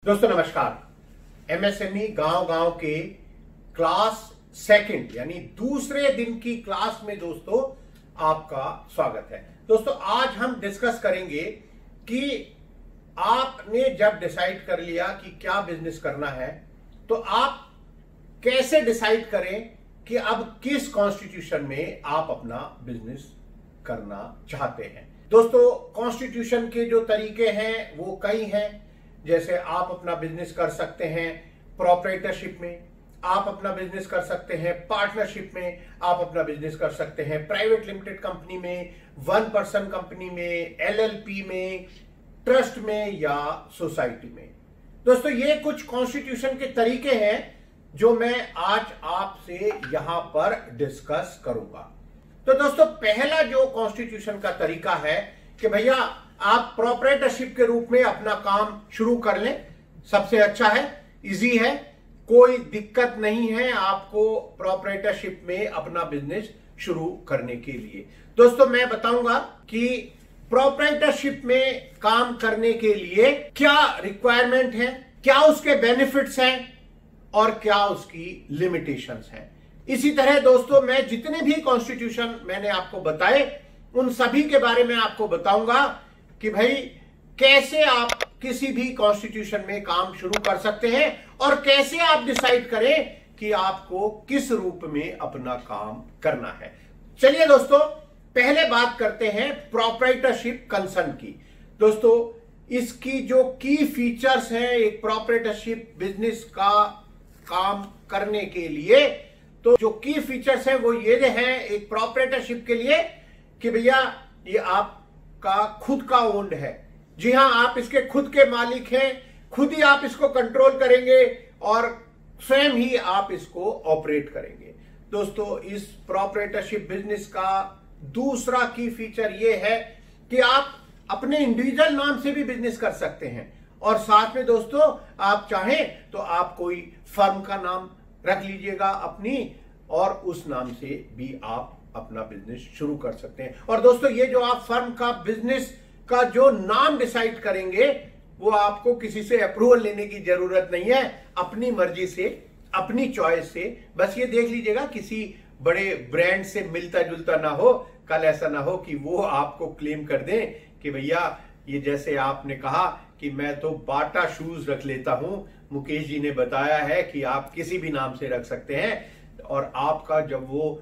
दोस्तों नमस्कार। एमएसएमई गांव के क्लास सेकंड यानी दूसरे दिन की क्लास में दोस्तों आपका स्वागत है। दोस्तों आज हम डिस्कस करेंगे कि आपने जब डिसाइड कर लिया कि क्या बिजनेस करना है तो आप कैसे डिसाइड करें कि अब किस कॉन्स्टिट्यूशन में आप अपना बिजनेस करना चाहते हैं। दोस्तों कॉन्स्टिट्यूशन के जो तरीके हैं वो कई हैं। जैसे आप अपना बिजनेस कर सकते हैं प्रोप्राइटरशिप में, आप अपना बिजनेस कर सकते हैं पार्टनरशिप में, आप अपना बिजनेस कर सकते हैं प्राइवेट लिमिटेड कंपनी में, वन पर्सन कंपनी में, एलएलपी में, ट्रस्ट में या सोसाइटी में। दोस्तों ये कुछ कॉन्स्टिट्यूशन के तरीके हैं जो मैं आज आपसे यहां पर डिस्कस करूंगा। तो दोस्तों पहला जो कॉन्स्टिट्यूशन का तरीका है कि भैया आप प्रोप्राइटरशिप के रूप में अपना काम शुरू कर लें। सबसे अच्छा है, इजी है, कोई दिक्कत नहीं है आपको प्रोप्राइटरशिप में अपना बिजनेस शुरू करने के लिए। दोस्तों मैं बताऊंगा कि प्रोप्राइटरशिप में काम करने के लिए क्या रिक्वायरमेंट है, क्या उसके बेनिफिट्स हैं और क्या उसकी लिमिटेशंस हैं। इसी तरह दोस्तों मैं जितने भी कॉन्स्टिट्यूशन मैंने आपको बताए उन सभी के बारे में आपको बताऊंगा कि भाई कैसे आप किसी भी कॉन्स्टिट्यूशन में काम शुरू कर सकते हैं और कैसे आप डिसाइड करें कि आपको किस रूप में अपना काम करना है। चलिए दोस्तों पहले बात करते हैं प्रोप्राइटरशिप कंसर्न की। दोस्तों इसकी जो की फीचर्स हैं एक प्रोप्राइटरशिप बिजनेस का काम करने के लिए, तो जो की फीचर्स हैं वो ये हैं एक प्रोप्राइटरशिप के लिए कि भैया ये आपका खुद का ओन्ड है। जी हां, आप इसके खुद के मालिक हैं, खुद ही आप इसको कंट्रोल करेंगे और स्वयं ही आप इसको ऑपरेट करेंगे। दोस्तों इस प्रोप्राइटरशिप बिजनेस का दूसरा की फीचर ये है कि आप अपने इंडिविजुअल नाम से भी बिजनेस कर सकते हैं और साथ में दोस्तों आप चाहें तो आप कोई फर्म का नाम रख लीजिएगा अपनी और उस नाम से भी आप अपना बिजनेस शुरू कर सकते हैं। और दोस्तों ये जो आप फर्म का बिजनेस का जो नाम डिसाइड करेंगे वो आपको किसी से अप्रूवल लेने की जरूरत नहीं है, अपनी मर्जी से अपनी चॉइस से। बस ये देख लीजिएगा किसी बड़े ब्रांड से मिलता जुलता ना हो, कल ऐसा ना हो कि वो आपको क्लेम कर दें कि भैया ये जैसे आपने कहा कि मैं तो बाटा शूज रख लेता हूं, मुकेश जी ने बताया है कि आप किसी भी नाम से रख सकते हैं और आपका जब वो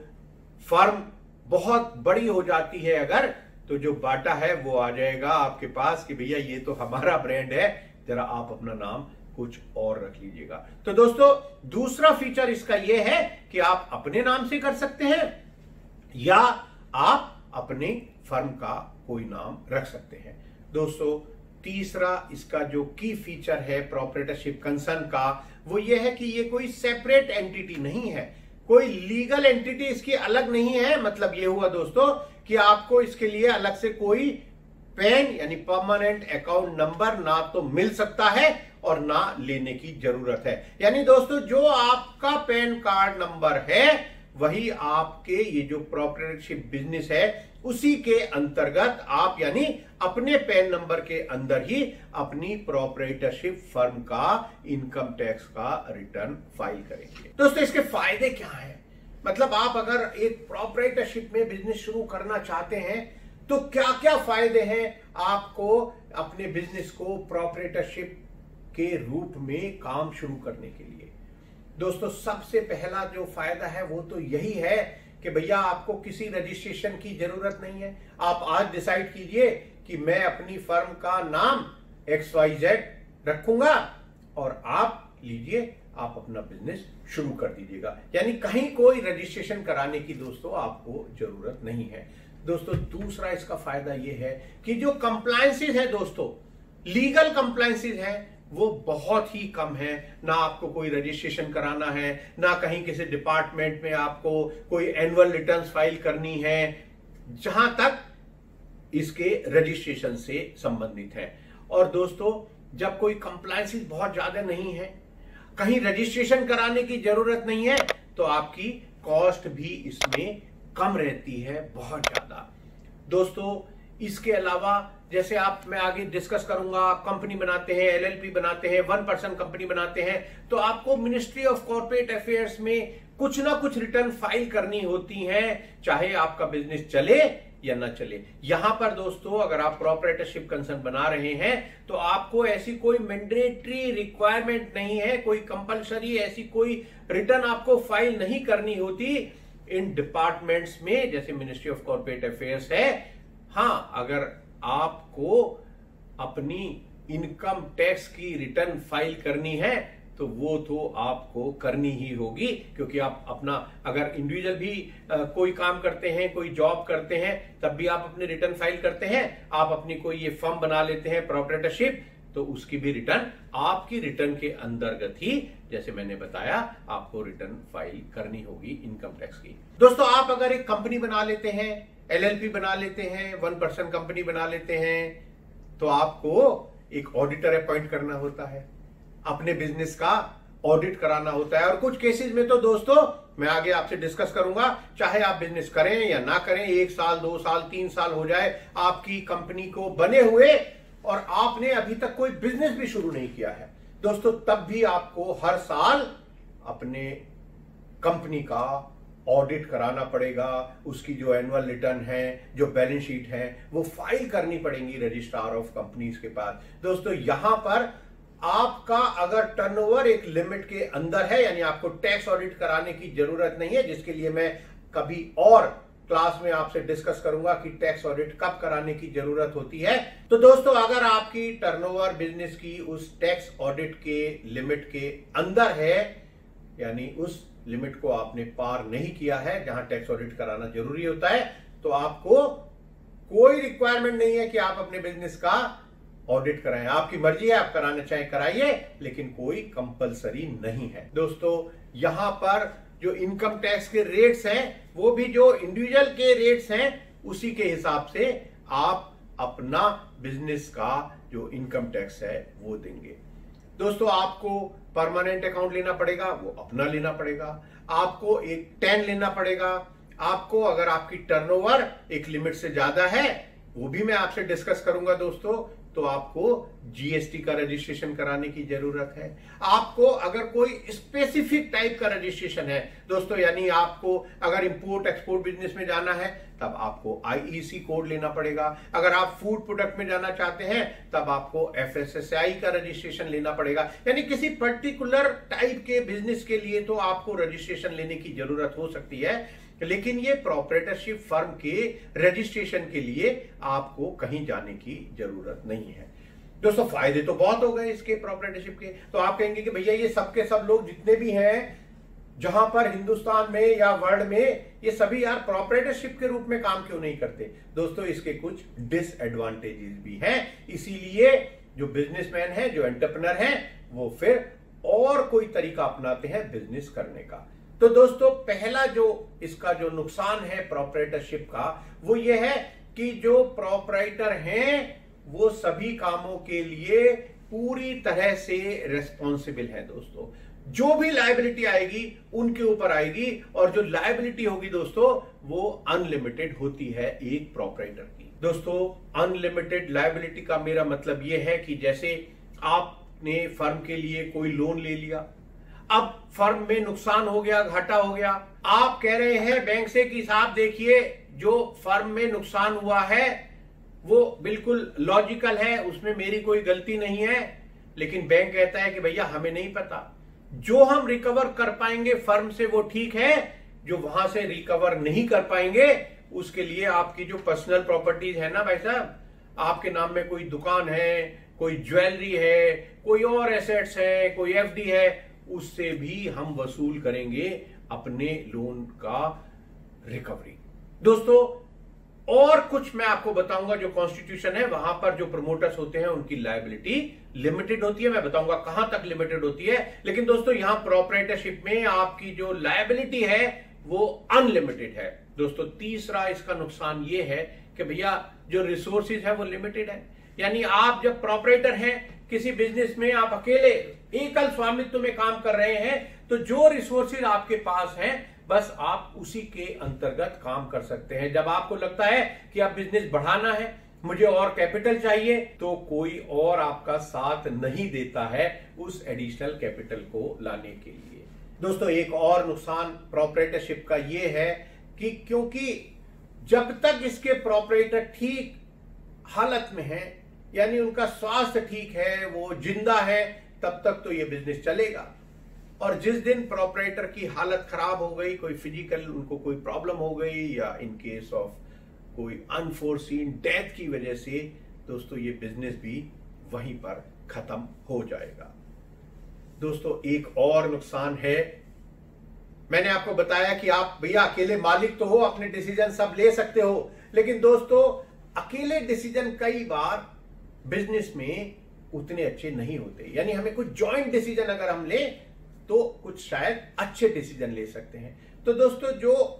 फर्म बहुत बड़ी हो जाती है अगर, तो जो बाटा है वो आ जाएगा आपके पास कि भैया ये तो हमारा ब्रांड है, जरा आप अपना नाम कुछ और रख लीजिएगा। तो दोस्तों दूसरा फीचर इसका ये है कि आप अपने नाम से कर सकते हैं या आप अपने फर्म का कोई नाम रख सकते हैं। दोस्तों तीसरा इसका जो की फीचर है प्रोप्राइटरशिप कंसर्न का वो ये है कि ये कोई सेपरेट एंटिटी नहीं है, कोई लीगल एंटिटी इसकी अलग नहीं है। मतलब ये हुआ दोस्तों कि आपको इसके लिए अलग से कोई पैन यानी परमानेंट अकाउंट नंबर ना तो मिल सकता है और ना लेने की जरूरत है। यानी दोस्तों जो आपका पैन कार्ड नंबर है वही आपके ये जो प्रोप्राइटरशिप बिजनेस है उसी के अंतर्गत आप यानी अपने पैन नंबर के अंदर ही अपनी प्रोप्राइटरशिप फर्म का इनकम टैक्स का रिटर्न फाइल करेंगे। दोस्तों इसके फायदे क्या हैं? मतलब आप अगर एक प्रोप्राइटरशिप में बिजनेस शुरू करना चाहते हैं तो क्या क्या फायदे हैं आपको अपने बिजनेस को प्रोप्राइटरशिप के रूप में काम शुरू करने के लिए। दोस्तों सबसे पहला जो फायदा है वो तो यही है कि भैया आपको किसी रजिस्ट्रेशन की जरूरत नहीं है। आप आज डिसाइड कीजिए कि मैं अपनी फर्म का नाम XYZ रखूंगा और आप लीजिए आप अपना बिजनेस शुरू कर दीजिएगा। यानी कहीं कोई रजिस्ट्रेशन कराने की दोस्तों आपको जरूरत नहीं है। दोस्तों दूसरा इसका फायदा यह है कि जो कंप्लायंसेस है दोस्तों, लीगल कंप्लायंसेस है वो बहुत ही कम है। ना आपको कोई रजिस्ट्रेशन कराना है, ना कहीं किसी डिपार्टमेंट में आपको कोई एनुअल रिटर्न्स फाइल करनी है जहां तक इसके रजिस्ट्रेशन से संबंधित है। और दोस्तों जब कोई कंप्लायंसेस बहुत ज्यादा नहीं है, कहीं रजिस्ट्रेशन कराने की जरूरत नहीं है, तो आपकी कॉस्ट भी इसमें कम रहती है बहुत ज्यादा। दोस्तों इसके अलावा जैसे मैं आगे डिस्कस करूंगा, कंपनी बनाते हैं, एलएलपी बनाते हैं, 1% कंपनी बनाते हैं, तो आपको मिनिस्ट्री ऑफ कॉर्पोरेट अफेयर्स में कुछ ना कुछ रिटर्न फाइल करनी होती है, चाहे आपका बिजनेस चले या ना चले। यहां पर दोस्तों अगर आप प्रोप्राइटरशिप कंसर्न बना रहे हैं तो आपको ऐसी कोई मैंडेटरी रिक्वायरमेंट नहीं है, कोई कंपलसरी ऐसी कोई रिटर्न आपको फाइल नहीं करनी होती इन डिपार्टमेंट्स में जैसे मिनिस्ट्री ऑफ कॉर्पोरेट अफेयर्स है। हां, अगर आपको अपनी इनकम टैक्स की रिटर्न फाइल करनी है तो वो तो आपको करनी ही होगी, क्योंकि आप अपना अगर इंडिविजुअल भी कोई काम करते हैं, कोई जॉब करते हैं, तब भी आप अपनी रिटर्न फाइल करते हैं। आप अपनी कोई ये फर्म बना लेते हैं प्रोप्राइटरशिप, तो उसकी भी रिटर्न आपकी रिटर्न के अंतर्गत ही, जैसे मैंने बताया, आपको रिटर्न फाइल करनी होगी इनकम टैक्स की। दोस्तों आप अगर एक कंपनी बना लेते हैं, एलएलपी बना लेते हैं, 1% कंपनी बना लेते हैं, तो आपको एक ऑडिटर अपॉइंट करना होता है, अपने बिजनेस का ऑडिट कराना होता है। और कुछ केसेस में तो दोस्तों मैं आगे आपसे डिस्कस करूंगा, चाहे आप बिजनेस करें या ना करें, 1 साल 2 साल 3 साल हो जाए आपकी कंपनी को बने हुए और आपने अभी तक कोई बिजनेस भी शुरू नहीं किया है दोस्तों, तब भी आपको हर साल अपने कंपनी का ऑडिट कराना पड़ेगा। उसकी जो एनुअल रिटर्न है, जो बैलेंस शीट है, वो फाइल करनी पड़ेंगी रजिस्ट्रार ऑफ कंपनीज के पास। दोस्तों यहां पर आपका अगर टर्नओवर एक लिमिट के अंदर है, यानी आपको टैक्स ऑडिट कराने की जरूरत नहीं है, जिसके लिए मैं कभी और क्लास में आपसे डिस्कस करूंगा कि टैक्स ऑडिट कब कराने की जरूरत होती है। तो दोस्तों अगर आपकी टर्नओवर बिजनेस की उस टैक्स ऑडिट के लिमिट के अंदर है, यानी उस लिमिट को आपने पार नहीं किया है जहां टैक्स ऑडिट कराना जरूरी होता है, तो आपको कोई रिक्वायरमेंट नहीं है कि आप अपने बिजनेस का ऑडिट कराएं। आपकी मर्जी है, आप कराना चाहे कराइए, लेकिन कोई कंपलसरी नहीं है। दोस्तों यहां पर जो इनकम टैक्स के रेट्स हैं, वो भी जो इंडिविजुअल के रेट्स हैं उसी के हिसाब से आप अपना बिजनेस का जो इनकम टैक्स है वो देंगे। दोस्तों आपको परमानेंट अकाउंट लेना पड़ेगा, वो अपना लेना पड़ेगा। आपको एक 10 लेना पड़ेगा। आपको अगर आपकी टर्नओवर एक लिमिट से ज्यादा है, वो भी मैं आपसे डिस्कस करूंगा दोस्तों, तो आपको जीएसटी का रजिस्ट्रेशन कराने की जरूरत है। आपको अगर कोई स्पेसिफिक टाइप का रजिस्ट्रेशन है दोस्तों, यानी आपको अगर इंपोर्ट एक्सपोर्ट बिजनेस में जाना है तब आपको आईईसी कोड लेना पड़ेगा। अगर आप फूड प्रोडक्ट में जाना चाहते हैं तब आपको एफएसएसआई का रजिस्ट्रेशन लेना पड़ेगा। यानी किसी पर्टिकुलर टाइप के बिजनेस के लिए तो आपको रजिस्ट्रेशन लेने की जरूरत हो सकती है, लेकिन ये प्रोप्राइटरशिप फर्म के रजिस्ट्रेशन के लिए आपको कहीं जाने की जरूरत नहीं है। दोस्तों फायदे तो बहुत हो गए इसके प्रोप्राइटरशिप के। तो आप कहेंगे कि भैया ये सबके सब लोग जितने भी हैं जहां पर हिंदुस्तान में या वर्ल्ड में, ये सभी यार प्रोप्राइटरशिप के रूप में काम क्यों नहीं करते? दोस्तों इसके कुछ डिसएडवांटेजेस भी हैं, इसीलिए जो बिजनेसमैन है, जो एंटरप्रेन्योर है, वो फिर और कोई तरीका अपनाते हैं बिजनेस करने का। तो दोस्तों पहला जो इसका जो नुकसान है प्रोप्राइटरशिप का, वो ये है कि जो प्रोप्राइटर हैं वो सभी कामों के लिए पूरी तरह से रेस्पॉन्सिबल है। दोस्तों जो भी लायबिलिटी आएगी उनके ऊपर आएगी, और जो लायबिलिटी होगी दोस्तों वो अनलिमिटेड होती है एक प्रोप्राइटर की। दोस्तों अनलिमिटेड लायबिलिटी का मेरा मतलब यह है कि जैसे आपने फर्म के लिए कोई लोन ले लिया, अब फर्म में नुकसान हो गया, घाटा हो गया, आप कह रहे हैं बैंक से कि साहब देखिए जो फर्म में नुकसान हुआ है वो बिल्कुल लॉजिकल है, उसमें मेरी कोई गलती नहीं है। लेकिन बैंक कहता है कि भैया हमें नहीं पता, जो हम रिकवर कर पाएंगे फर्म से वो ठीक है, जो वहां से रिकवर नहीं कर पाएंगे उसके लिए आपकी जो पर्सनल प्रॉपर्टीज है ना भाई साहब, आपके नाम में कोई दुकान है, कोई ज्वेलरी है, कोई और एसेट्स है, कोई एफडी है, उससे भी हम वसूल करेंगे अपने लोन का रिकवरी। दोस्तों और कुछ मैं आपको बताऊंगा, जो कॉन्स्टिट्यूशन है वहां पर जो प्रमोटर्स होते हैं उनकी लायबिलिटी लिमिटेड होती है, मैं बताऊंगा कहां तक लिमिटेड होती है। लेकिन दोस्तों यहां प्रोप्राइटरशिप में आपकी जो लायबिलिटी है वो अनलिमिटेड है। दोस्तों तीसरा इसका नुकसान ये है कि भैया जो रिसोर्सेज है वो लिमिटेड है। यानी आप जब प्रोप्राइटर हैं किसी बिजनेस में, आप अकेले एकल स्वामित्व में काम कर रहे हैं, तो जो रिसोर्सेज आपके पास हैं बस आप उसी के अंतर्गत काम कर सकते हैं। जब आपको लगता है कि अब बिजनेस बढ़ाना है, मुझे और कैपिटल चाहिए, तो कोई और आपका साथ नहीं देता है उस एडिशनल कैपिटल को लाने के लिए। दोस्तों एक और नुकसान प्रोपराइटरशिप का ये है कि क्योंकि जब तक इसके प्रोपराइटर ठीक हालत में है, यानी उनका स्वास्थ्य ठीक है, वो जिंदा है, तब तक तो ये बिजनेस चलेगा। और जिस दिन प्रोपराइटर की हालत खराब हो गई, कोई फिजिकल उनको कोई प्रॉब्लम हो गई, या इन केस ऑफ कोई अनफोर्सीन डेथ की वजह से, दोस्तों ये बिजनेस भी वहीं पर खत्म हो जाएगा। दोस्तों एक और नुकसान है, मैंने आपको बताया कि आप भैया अकेले मालिक तो हो, अपने डिसीजन सब ले सकते हो, लेकिन दोस्तों अकेले डिसीजन कई बार बिजनेस में उतने अच्छे नहीं होते। यानी हमें कुछ जॉइंट डिसीजन अगर हम लें तो कुछ शायद अच्छे डिसीजन ले सकते हैं। तो दोस्तों जो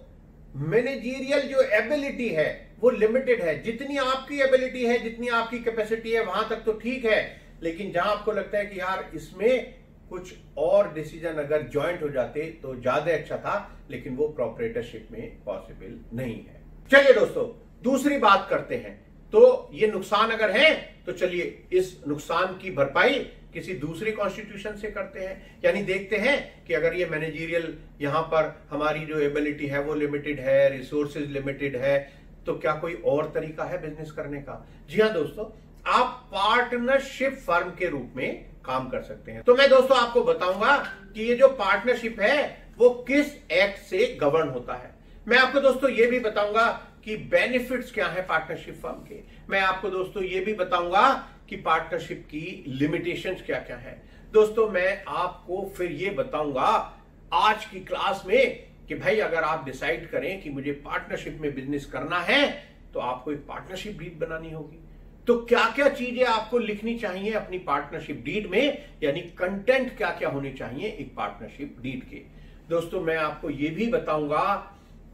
मैनेजरियल जो एबिलिटी है वो लिमिटेड है। जितनी आपकी एबिलिटी है, जितनी आपकी कैपेसिटी है, वहां तक तो ठीक है, लेकिन जहां आपको लगता है कि यार इसमें कुछ और डिसीजन अगर जॉइंट हो जाते तो ज्यादा अच्छा था, लेकिन वो प्रोपराइटरशिप में पॉसिबल नहीं है। चलिए दोस्तों दूसरी बात करते हैं। तो ये नुकसान अगर है तो चलिए इस नुकसान की भरपाई किसी दूसरी कॉन्स्टिट्यूशन से करते हैं। यानी देखते हैं कि अगर ये मैनेजरियल यहां पर हमारी जो एबिलिटी है वो लिमिटेड है, रिसोर्सेज लिमिटेड है, तो क्या कोई और तरीका है बिजनेस करने का? जी हाँ दोस्तों, आप पार्टनरशिप फर्म के रूप में काम कर सकते हैं। तो मैं दोस्तों आपको बताऊंगा कि ये जो पार्टनरशिप है वो किस एक्ट से गवर्न होता है। मैं आपको दोस्तों ये भी बताऊंगा कि बेनिफिट्स क्या है पार्टनरशिप फर्म के। मैं आपको दोस्तों ये भी बताऊंगा कि पार्टनरशिप की लिमिटेशंस क्या क्या है। दोस्तों मैं आपको फिर ये बताऊंगा आज की क्लास में कि भाई अगर आप डिसाइड करें कि मुझे पार्टनरशिप में बिजनेस करना है तो आपको एक पार्टनरशिप डीड बनानी होगी। तो क्या क्या चीजें आपको लिखनी चाहिए अपनी पार्टनरशिप डीड में, यानी कंटेंट क्या क्या होने चाहिए एक पार्टनरशिप डीड के। दोस्तों मैं आपको यह भी बताऊंगा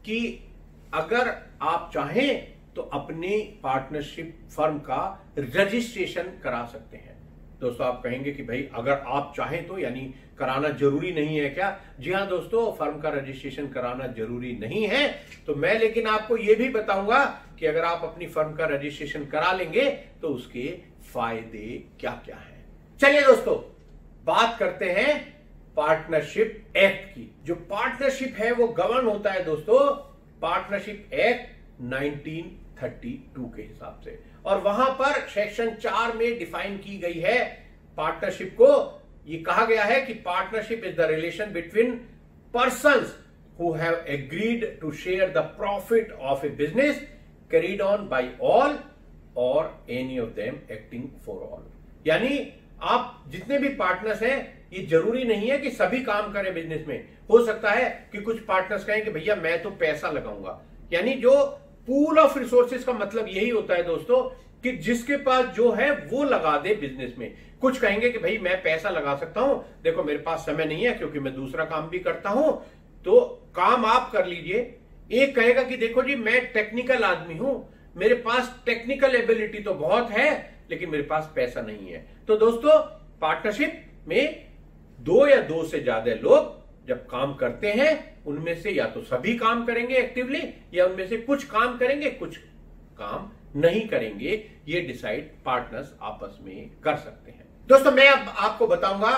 कि अगर आप चाहें तो अपने पार्टनरशिप फर्म का रजिस्ट्रेशन करा सकते हैं। दोस्तों आप कहेंगे कि भाई अगर आप चाहें तो, यानी कराना जरूरी नहीं है क्या? जी हाँ दोस्तों, फर्म का रजिस्ट्रेशन कराना जरूरी नहीं है। तो मैं लेकिन आपको यह भी बताऊंगा कि अगर आप अपनी फर्म का रजिस्ट्रेशन करा लेंगे तो उसके फायदे क्या क्या हैं। चलिए दोस्तों बात करते हैं पार्टनरशिप एक्ट की। जो पार्टनरशिप है वो गवर्न होता है दोस्तों पार्टनरशिप एक्ट 1932 के हिसाब से, और वहां पर सेक्शन 4 में डिफाइन की गई है पार्टनरशिप को। ये कहा गया है कि partnership is the relation between persons who have agreed to share the profit of a business carried on by all or any of them acting for all. यानी आप जितने भी पार्टनर्स हैं, ये जरूरी नहीं है कि सभी काम करें बिजनेस में। हो सकता है कि कुछ पार्टनर्स कहें कि भैया मैं तो पैसा लगाऊंगा। यानी जो पूल ऑफ रिसोर्सेज का मतलब यही होता है दोस्तों कि जिसके पास जो है वो लगा दे बिजनेस में। कुछ कहेंगे कि भाई मैं पैसा लगा सकता हूं, देखो मेरे पास समय नहीं है क्योंकि मैं दूसरा काम भी करता हूं, तो काम आप कर लीजिए। एक कहेगा कि देखो जी मैं टेक्निकल आदमी हूं, मेरे पास टेक्निकल एबिलिटी तो बहुत है लेकिन मेरे पास पैसा नहीं है। तो दोस्तों पार्टनरशिप में दो या दो से ज्यादा लोग जब काम करते हैं उनमें से या तो सभी काम करेंगे एक्टिवली, या उनमें से कुछ काम करेंगे कुछ काम नहीं करेंगे। ये डिसाइड पार्टनर्स आपस में कर सकते हैं। दोस्तों मैं अब आपको बताऊंगा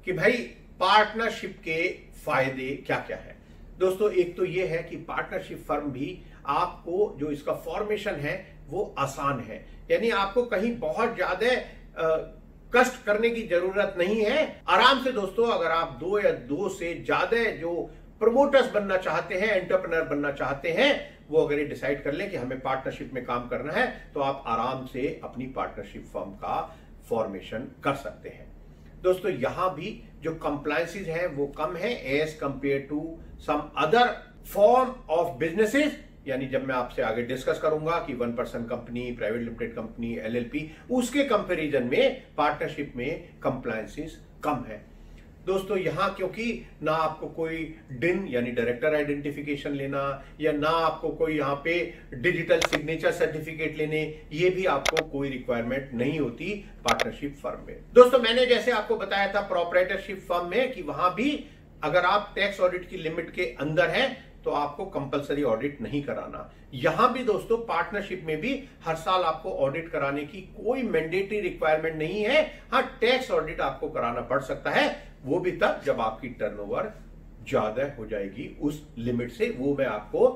कि भाई पार्टनरशिप के फायदे क्या क्या है। दोस्तों एक तो ये है कि पार्टनरशिप फर्म भी आपको जो इसका फॉर्मेशन है वो आसान है, यानी आपको कहीं बहुत ज्यादा कष्ट करने की जरूरत नहीं है। आराम से दोस्तों अगर आप दो या दो से ज्यादा जो प्रमोटर्स बनना चाहते हैं, एंटरप्रेन्योर बनना चाहते हैं, वो अगर ये डिसाइड कर लें कि हमें पार्टनरशिप में काम करना है तो आप आराम से अपनी पार्टनरशिप फर्म का फॉर्मेशन कर सकते हैं। दोस्तों यहां भी जो कंप्लायंसेस हैं वो कम है as compare to some other form of businesses. यानी जब मैं आपसे आगे डिस्कस करूंगा कि 1% company, private limited company, LLP, उसके कंपैरिजन में पार्टनरशिप में कंप्लायंसेस कम है। दोस्तों यहां क्योंकि ना आपको कोई डिन यानी डायरेक्टर आइडेंटिफिकेशन लेना, या ना आपको कोई यहां पे डिजिटल सिग्नेचर सर्टिफिकेट लेने, ये भी आपको कोई रिक्वायरमेंट नहीं होती पार्टनरशिप फर्म में। दोस्तों मैंने जैसे आपको बताया था प्रोपराइटरशिप फर्म में कि वहां भी अगर आप टैक्स ऑडिट की लिमिट के अंदर हैं तो आपको कंपलसरी ऑडिट नहीं कराना। यहां भी दोस्तों पार्टनरशिप में भी हर साल आपको ऑडिट कराने की कोई मैंडेटरी रिक्वायरमेंट नहीं है। हाँ, टैक्स ऑडिट आपको कराना पड़ सकता है, वो भी तब जब आपकी टर्नओवर ज्यादा हो जाएगी उस लिमिट से। वो मैं आपको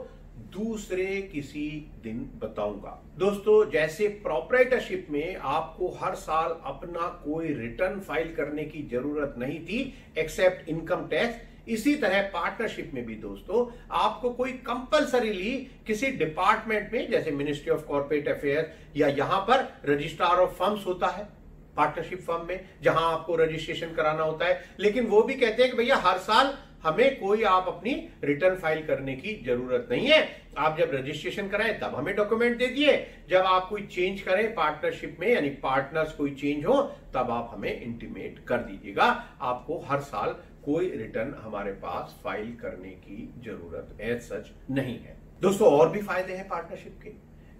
दूसरे किसी दिन बताऊंगा। दोस्तों, जैसे प्रोप्राइटरशिप में आपको हर साल अपना कोई रिटर्न फाइल करने की जरूरत नहीं थी एक्सेप्ट इनकम टैक्स, इसी तरह पार्टनरशिप में भी दोस्तों आपको कोई कंपलसरीली किसी डिपार्टमेंट में, जैसे मिनिस्ट्री ऑफ कॉर्पोरेट अफेयर या यहां पर रजिस्ट्रार ऑफ फर्म्स होता है पार्टनरशिप फर्म में, जहां आपको रजिस्ट्रेशन कराना होता है, लेकिन वो भी कहते हैं कि भैया हर साल हमें कोई आप अपनी रिटर्न फाइल करने की जरूरत नहीं है। आप जब रजिस्ट्रेशन कराएं तब हमें डॉक्यूमेंट दे दिए, जब आप कोई चेंज करें पार्टनरशिप में यानी पार्टनर्स कोई चेंज हो तब आप हमें इंटीमेट कर दीजिएगा। आपको हर साल कोई रिटर्न हमारे पास फाइल करने की जरूरत एज सच नहीं है। दोस्तों, और भी फायदे हैं पार्टनरशिप के,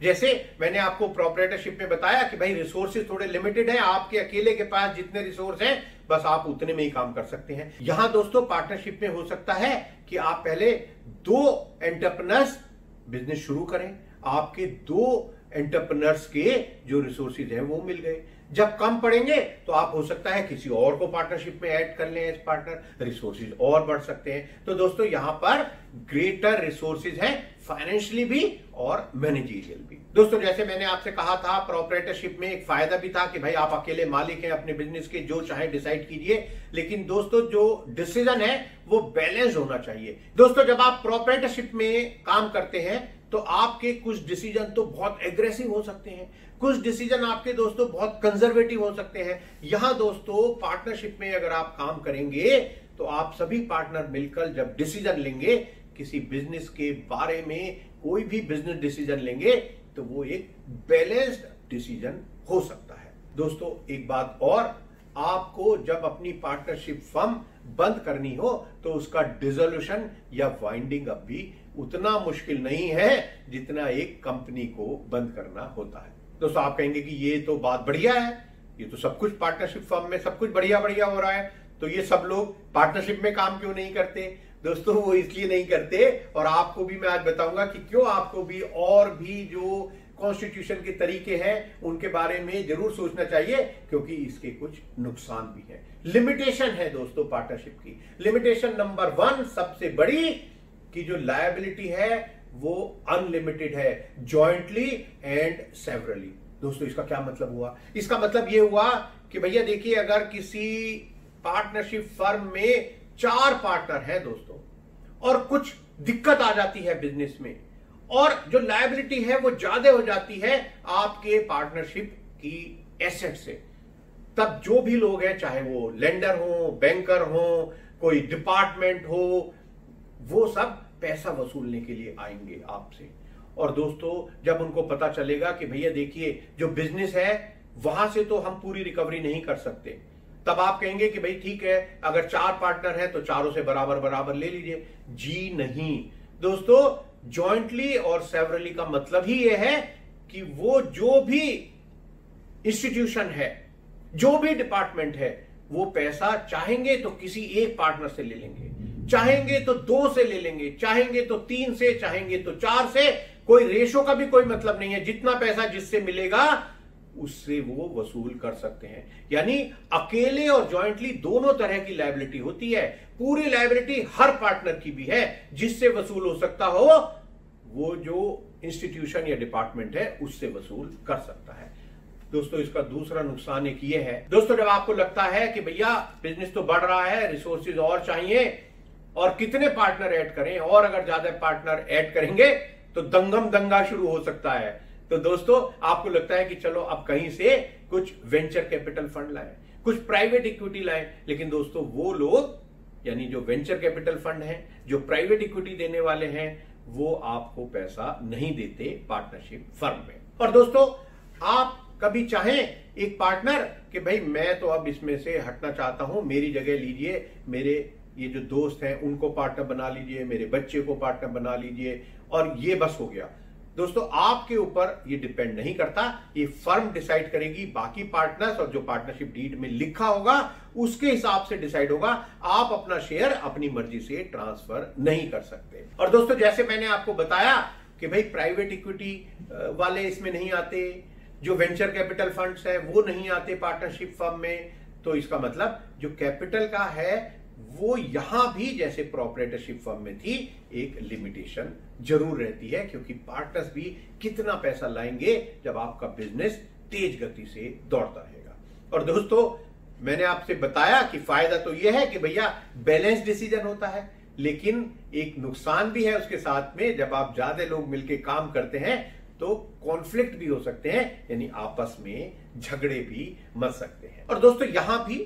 जैसे मैंने आपको प्रोप्राइटरशिप में बताया कि भाई रिसोर्सेज थोड़े लिमिटेड हैं, आपके अकेले के पास जितने रिसोर्स हैं बस आप उतने में ही काम कर सकते हैं। यहां दोस्तों पार्टनरशिप में हो सकता है कि आप पहले 2 एंटरप्रेन्योर्स बिजनेस शुरू करें, आपके 2 एंटरप्रेन्योर्स के जो रिसोर्सेज हैं वो मिल गए। जब कम पड़ेंगे तो आप हो सकता है किसी और को पार्टनरशिप में ऐड कर लें एज पार्टनर, रिसोर्सेज और बढ़ सकते हैं। तो दोस्तों यहां पर ग्रेटर रिसोर्सेज हैं, फाइनेंशियली भी और मैनेजरियल भी। दोस्तों, जैसे मैंने आपसे कहा था प्रोप्राइटरशिप में एक फायदा भी था कि भाई आप अकेले मालिक हैं अपने बिजनेस के, जो चाहे डिसाइड कीजिए, लेकिन दोस्तों जो डिसीजन है वो बैलेंस होना चाहिए। दोस्तों, जब आप प्रोप्राइटरशिप में काम करते हैं तो आपके कुछ डिसीजन तो बहुत एग्रेसिव हो सकते हैं, कुछ डिसीजन आपके दोस्तों बहुत कंजर्वेटिव हो सकते हैं। यहां दोस्तों पार्टनरशिप में अगर आप काम करेंगे तो आप सभी पार्टनर मिलकर जब डिसीजन लेंगे किसी बिजनेस के बारे में, कोई भी बिजनेस डिसीजन लेंगे तो वो एक बैलेंस्ड डिसीजन हो सकता है। दोस्तों, एक बात और, आपको जब अपनी पार्टनरशिप फर्म बंद करनी हो तो उसका डिसोल्यूशन या वाइंडिंग अप भी उतना मुश्किल नहीं है जितना एक कंपनी को बंद करना होता है। दोस्तों, आप कहेंगे कि ये तो बात बढ़िया है, ये तो सब कुछ पार्टनरशिप फर्म में सब कुछ बढ़िया बढ़िया हो रहा है, तो ये सब लोग पार्टनरशिप में काम क्यों नहीं करते? दोस्तों, वो इसलिए नहीं करते, और आपको भी मैं आज बताऊंगा कि क्यों आपको भी और भी जो कॉन्स्टिट्यूशन के तरीके हैं उनके बारे में जरूर सोचना चाहिए, क्योंकि इसके कुछ नुकसान भी हैं। लिमिटेशन है दोस्तों पार्टनरशिप की। लिमिटेशन नंबर 1 सबसे बड़ी कि जो लायबिलिटी है वो अनलिमिटेड है, जॉइंटली एंड सेवरली। दोस्तों, इसका क्या मतलब हुआ? इसका मतलब ये हुआ कि भैया देखिए, अगर किसी पार्टनरशिप फर्म में 4 पार्टनर हैं दोस्तों, और कुछ दिक्कत आ जाती है बिजनेस में और जो लायबिलिटी है वो ज्यादा हो जाती है आपके पार्टनरशिप की एसेट से, तब जो भी लोग हैं, चाहे वो लेंडर हो, बैंकर हो, कोई डिपार्टमेंट हो, वो सब पैसा वसूलने के लिए आएंगे आपसे। और दोस्तों, जब उनको पता चलेगा कि भैया देखिए जो बिजनेस है वहां से तो हम पूरी रिकवरी नहीं कर सकते, तब आप कहेंगे कि भाई ठीक है, अगर 4 पार्टनर है तो चारों से बराबर बराबर ले लीजिए। जी नहीं दोस्तों, जॉइंटली और सेवरली का मतलब ही यह है कि वो जो भी इंस्टीट्यूशन है, जो भी डिपार्टमेंट है, वो पैसा चाहेंगे तो किसी एक पार्टनर से ले लेंगे, चाहेंगे तो 2 से ले लेंगे, चाहेंगे तो 3 से, चाहेंगे तो 4 से, कोई रेशो का भी कोई मतलब नहीं है। जितना पैसा जिससे मिलेगा उससे वो वसूल कर सकते हैं। यानी अकेले और जॉइंटली दोनों तरह की लायबिलिटी होती है। पूरी लायबिलिटी हर पार्टनर की भी है, जिससे वसूल हो सकता हो वो जो इंस्टीट्यूशन या डिपार्टमेंट है उससे वसूल कर सकता है। दोस्तों, इसका दूसरा नुकसान एक ये है दोस्तों, जब आपको लगता है कि भैया बिजनेस तो बढ़ रहा है, रिसोर्सेज और चाहिए, और कितने पार्टनर ऐड करें, और अगर ज्यादा पार्टनर ऐड करेंगे तो दंगम दंगा शुरू हो सकता है। तो दोस्तों, आपको लगता है कि चलो अब कहीं से कुछ वेंचर कैपिटल फंड लाएं, कुछ प्राइवेट इक्विटी लाएं, लेकिन दोस्तों वो लोग यानी जो वेंचर कैपिटल फंड हैं, जो प्राइवेट इक्विटी देने वाले हैं, वो आपको पैसा नहीं देते पार्टनरशिप फर्म में। और दोस्तों, आप कभी चाहें एक पार्टनर कि भाई मैं तो अब इसमें से हटना चाहता हूं, मेरी जगह लीजिए, मेरे ये जो दोस्त हैं उनको पार्टनर बना लीजिए, मेरे बच्चे को पार्टनर बना लीजिए, और ये बस हो गया। दोस्तों आपके ऊपर ये डिपेंड नहीं करता, ये फर्म डिसाइड करेगी। बाकी पार्टनर्स और जो पार्टनरशिप डीड में लिखा होगा उसके हिसाब से डिसाइड होगा। आप अपना शेयर अपनी मर्जी से ट्रांसफर नहीं कर सकते। और दोस्तों जैसे मैंने आपको बताया कि भाई प्राइवेट इक्विटी वाले इसमें नहीं आते, जो वेंचर कैपिटल फंड्स है वो नहीं आते पार्टनरशिप फर्म में, तो इसका मतलब जो कैपिटल का है वो यहां भी जैसे प्रोप्राइटरशिप फर्म में थी एक लिमिटेशन जरूर रहती है, क्योंकि पार्टनर्स भी कितना पैसा लाएंगे जब आपका बिजनेस तेज गति से दौड़ता रहेगा। और दोस्तों मैंने आपसे बताया कि फायदा तो यह है कि भैया बैलेंस डिसीजन होता है, लेकिन एक नुकसान भी है उसके साथ में। जब आप ज्यादा लोग मिलकर काम करते हैं तो कॉन्फ्लिक्ट भी हो सकते हैं, यानी आपस में झगड़े भी मच सकते हैं। और दोस्तों यहां भी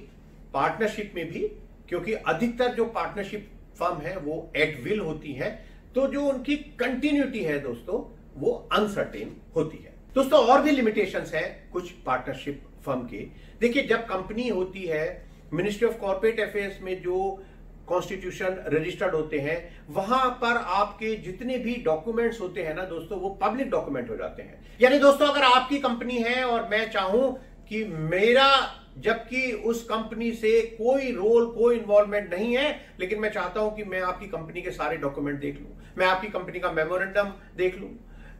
पार्टनरशिप में भी, क्योंकि अधिकतर जो पार्टनरशिप फर्म है वो एट विल होती है, तो जो उनकी कंटिन्यूटी है दोस्तों वो अनसर्टेन होती है। दोस्तों और भी लिमिटेशंस हैं कुछ पार्टनरशिप फर्म के। देखिए जब कंपनी होती है, मिनिस्ट्री ऑफ कॉर्पोरेट अफेयर्स में जो कॉन्स्टिट्यूशन रजिस्टर्ड होते हैं, वहां पर आपके जितने भी डॉक्यूमेंट्स होते हैं ना दोस्तों वो पब्लिक डॉक्यूमेंट हो जाते हैं। यानी दोस्तों अगर आपकी कंपनी है और मैं चाहूं कि मेरा, जबकि उस कंपनी से कोई रोल कोई इन्वॉल्वमेंट नहीं है, लेकिन मैं चाहता हूं कि मैं आपकी कंपनी के सारे डॉक्यूमेंट देख लूं, मैं आपकी कंपनी का मेमोरेंडम देख लूं,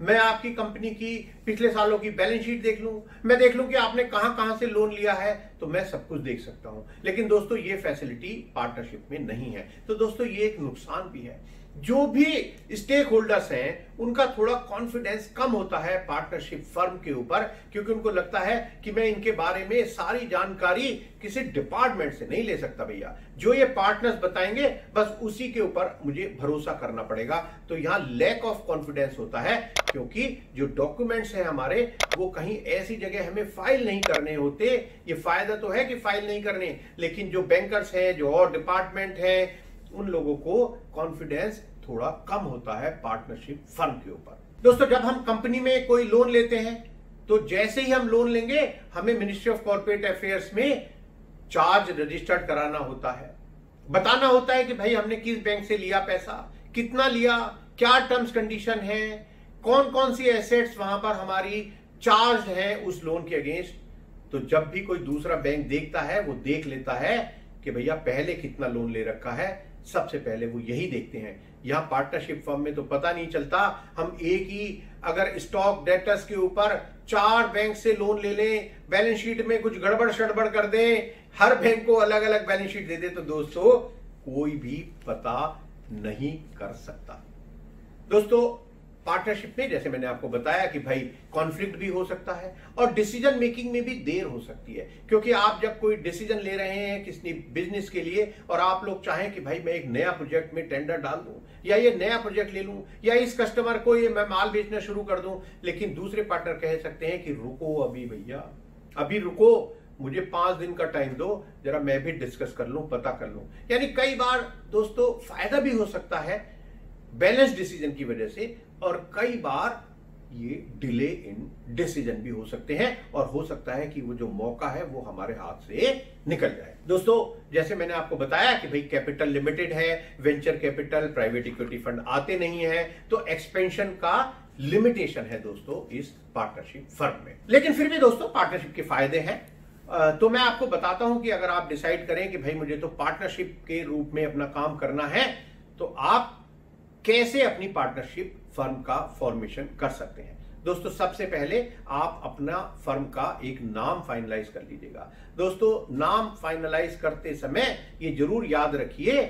मैं आपकी कंपनी की पिछले सालों की बैलेंस शीट देख लूं, मैं देख लूं कि आपने कहां कहां से लोन लिया है, तो मैं सब कुछ देख सकता हूं। लेकिन दोस्तों ये फैसिलिटी पार्टनरशिप में नहीं है। तो दोस्तों ये एक नुकसान भी है। जो भी स्टेक होल्डर्स हैं उनका थोड़ा कॉन्फिडेंस कम होता है पार्टनरशिप फर्म के ऊपर, क्योंकि उनको लगता है कि मैं इनके बारे में सारी जानकारी किसी डिपार्टमेंट से नहीं ले सकता भैया, जो ये पार्टनर्स बताएंगे बस उसी के ऊपर मुझे भरोसा करना पड़ेगा। तो यहां लैक ऑफ कॉन्फिडेंस होता है, क्योंकि जो डॉक्यूमेंट्स हैं हमारे वो कहीं ऐसी जगह हमें फाइल नहीं करने होते। ये फायदा तो है कि फाइल नहीं करने, लेकिन जो बैंकर्स हैं, जो और डिपार्टमेंट हैं, उन लोगों को कॉन्फिडेंस थोड़ा कम होता है पार्टनरशिप फर्म के ऊपर। दोस्तों जब हम कंपनी में कोई लोन लेते हैं तो जैसे ही हम लोन लेंगे हमें मिनिस्ट्री ऑफ कॉर्पोरेट अफेयर्स में चार्ज रजिस्टर्ड कराना होता है, बताना होता है कि भाई हमने किस बैंक से लिया पैसा, कितना लिया, क्या टर्म्स कंडीशन है, कौन कौन सी एसेट्स वहां पर हमारी चार्ज है उस लोन के अगेंस्ट। तो जब भी कोई दूसरा बैंक देखता है वो देख लेता है कि भैया पहले कितना लोन ले रखा है, सबसे पहले वो यही देखते हैं। यहां पार्टनरशिप फर्म में तो पता नहीं चलता, हम एक ही अगर स्टॉक डेटर्स के ऊपर 4 बैंक से लोन ले लें, बैलेंस शीट में कुछ गड़बड़ शड़बड़ कर दें, हर बैंक को अलग अलग बैलेंस शीट दे दे, तो दोस्तों कोई भी पता नहीं कर सकता। दोस्तों पार्टनरशिप में जैसे मैंने आपको बताया कि भाई कॉन्फ्लिक्ट भी हो सकता है और डिसीजन मेकिंग में भी देर हो सकती है, क्योंकि आप जब कोई डिसीजन ले रहे हैं किसी बिजनेस के लिए और आप लोग चाहें कि भाई मैं एक नया प्रोजेक्ट में टेंडर डाल दूं या ये नया प्रोजेक्ट ले लूं या इस कस्टमर को ये मैं माल बेचना शुरू कर दूं, लेकिन दूसरे पार्टनर कह सकते हैं कि रुको अभी भैया, अभी रुको, मुझे 5 दिन का टाइम दो, जरा मैं भी डिस्कस कर लूं, पता कर लूं। यानी कई बार दोस्तों फायदा भी हो सकता है बैलेंस डिसीजन की वजह से, और कई बार ये डिले इन डिसीजन भी हो सकते हैं, और हो सकता है कि वो जो मौका है वो हमारे हाथ से निकल जाए। दोस्तों जैसे मैंने आपको बताया कि भाई कैपिटल लिमिटेड है, venture capital, private equity fund आते नहीं है, तो एक्सपेंशन का लिमिटेशन है दोस्तों इस पार्टनरशिप फर्म में। लेकिन फिर भी दोस्तों पार्टनरशिप के फायदे हैं। तो मैं आपको बताता हूं कि अगर आप डिसाइड करें कि भाई मुझे तो पार्टनरशिप के रूप में अपना काम करना है, तो आप कैसे अपनी पार्टनरशिप फर्म का फॉर्मेशन कर सकते हैं। दोस्तों सबसे पहले आप अपना फर्म का एक नाम फाइनलाइज कर लीजिएगा। दोस्तों नाम फाइनलाइज करते समय ये जरूर याद रखिए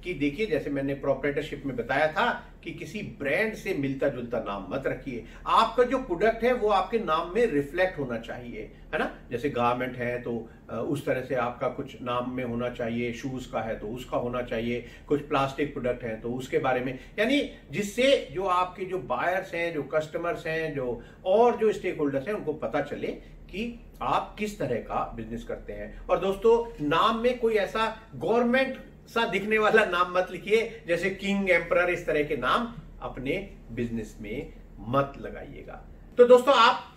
कि देखिए जैसे मैंने प्रोप्राइटरशिप में बताया था कि किसी ब्रांड से मिलता जुलता नाम मत रखिए। आपका जो प्रोडक्ट है वो आपके नाम में रिफ्लेक्ट होना चाहिए, है ना। जैसे गारमेंट है तो उस तरह से आपका कुछ नाम में होना चाहिए, शूज का है तो उसका होना चाहिए, कुछ प्लास्टिक प्रोडक्ट है तो उसके बारे में, यानी जिससे जो आपके जो बायर्स हैं, जो कस्टमर्स हैं, जो और जो स्टेक होल्डर्स हैं, उनको पता चले कि आप किस तरह का बिजनेस करते हैं। और दोस्तों नाम में कोई ऐसा गवर्नमेंट सा दिखने वाला नाम मत लिखिए, जैसे किंग, एम्परर, इस तरह के नाम अपने बिजनेस में मत लगाइएगा। तो दोस्तों आप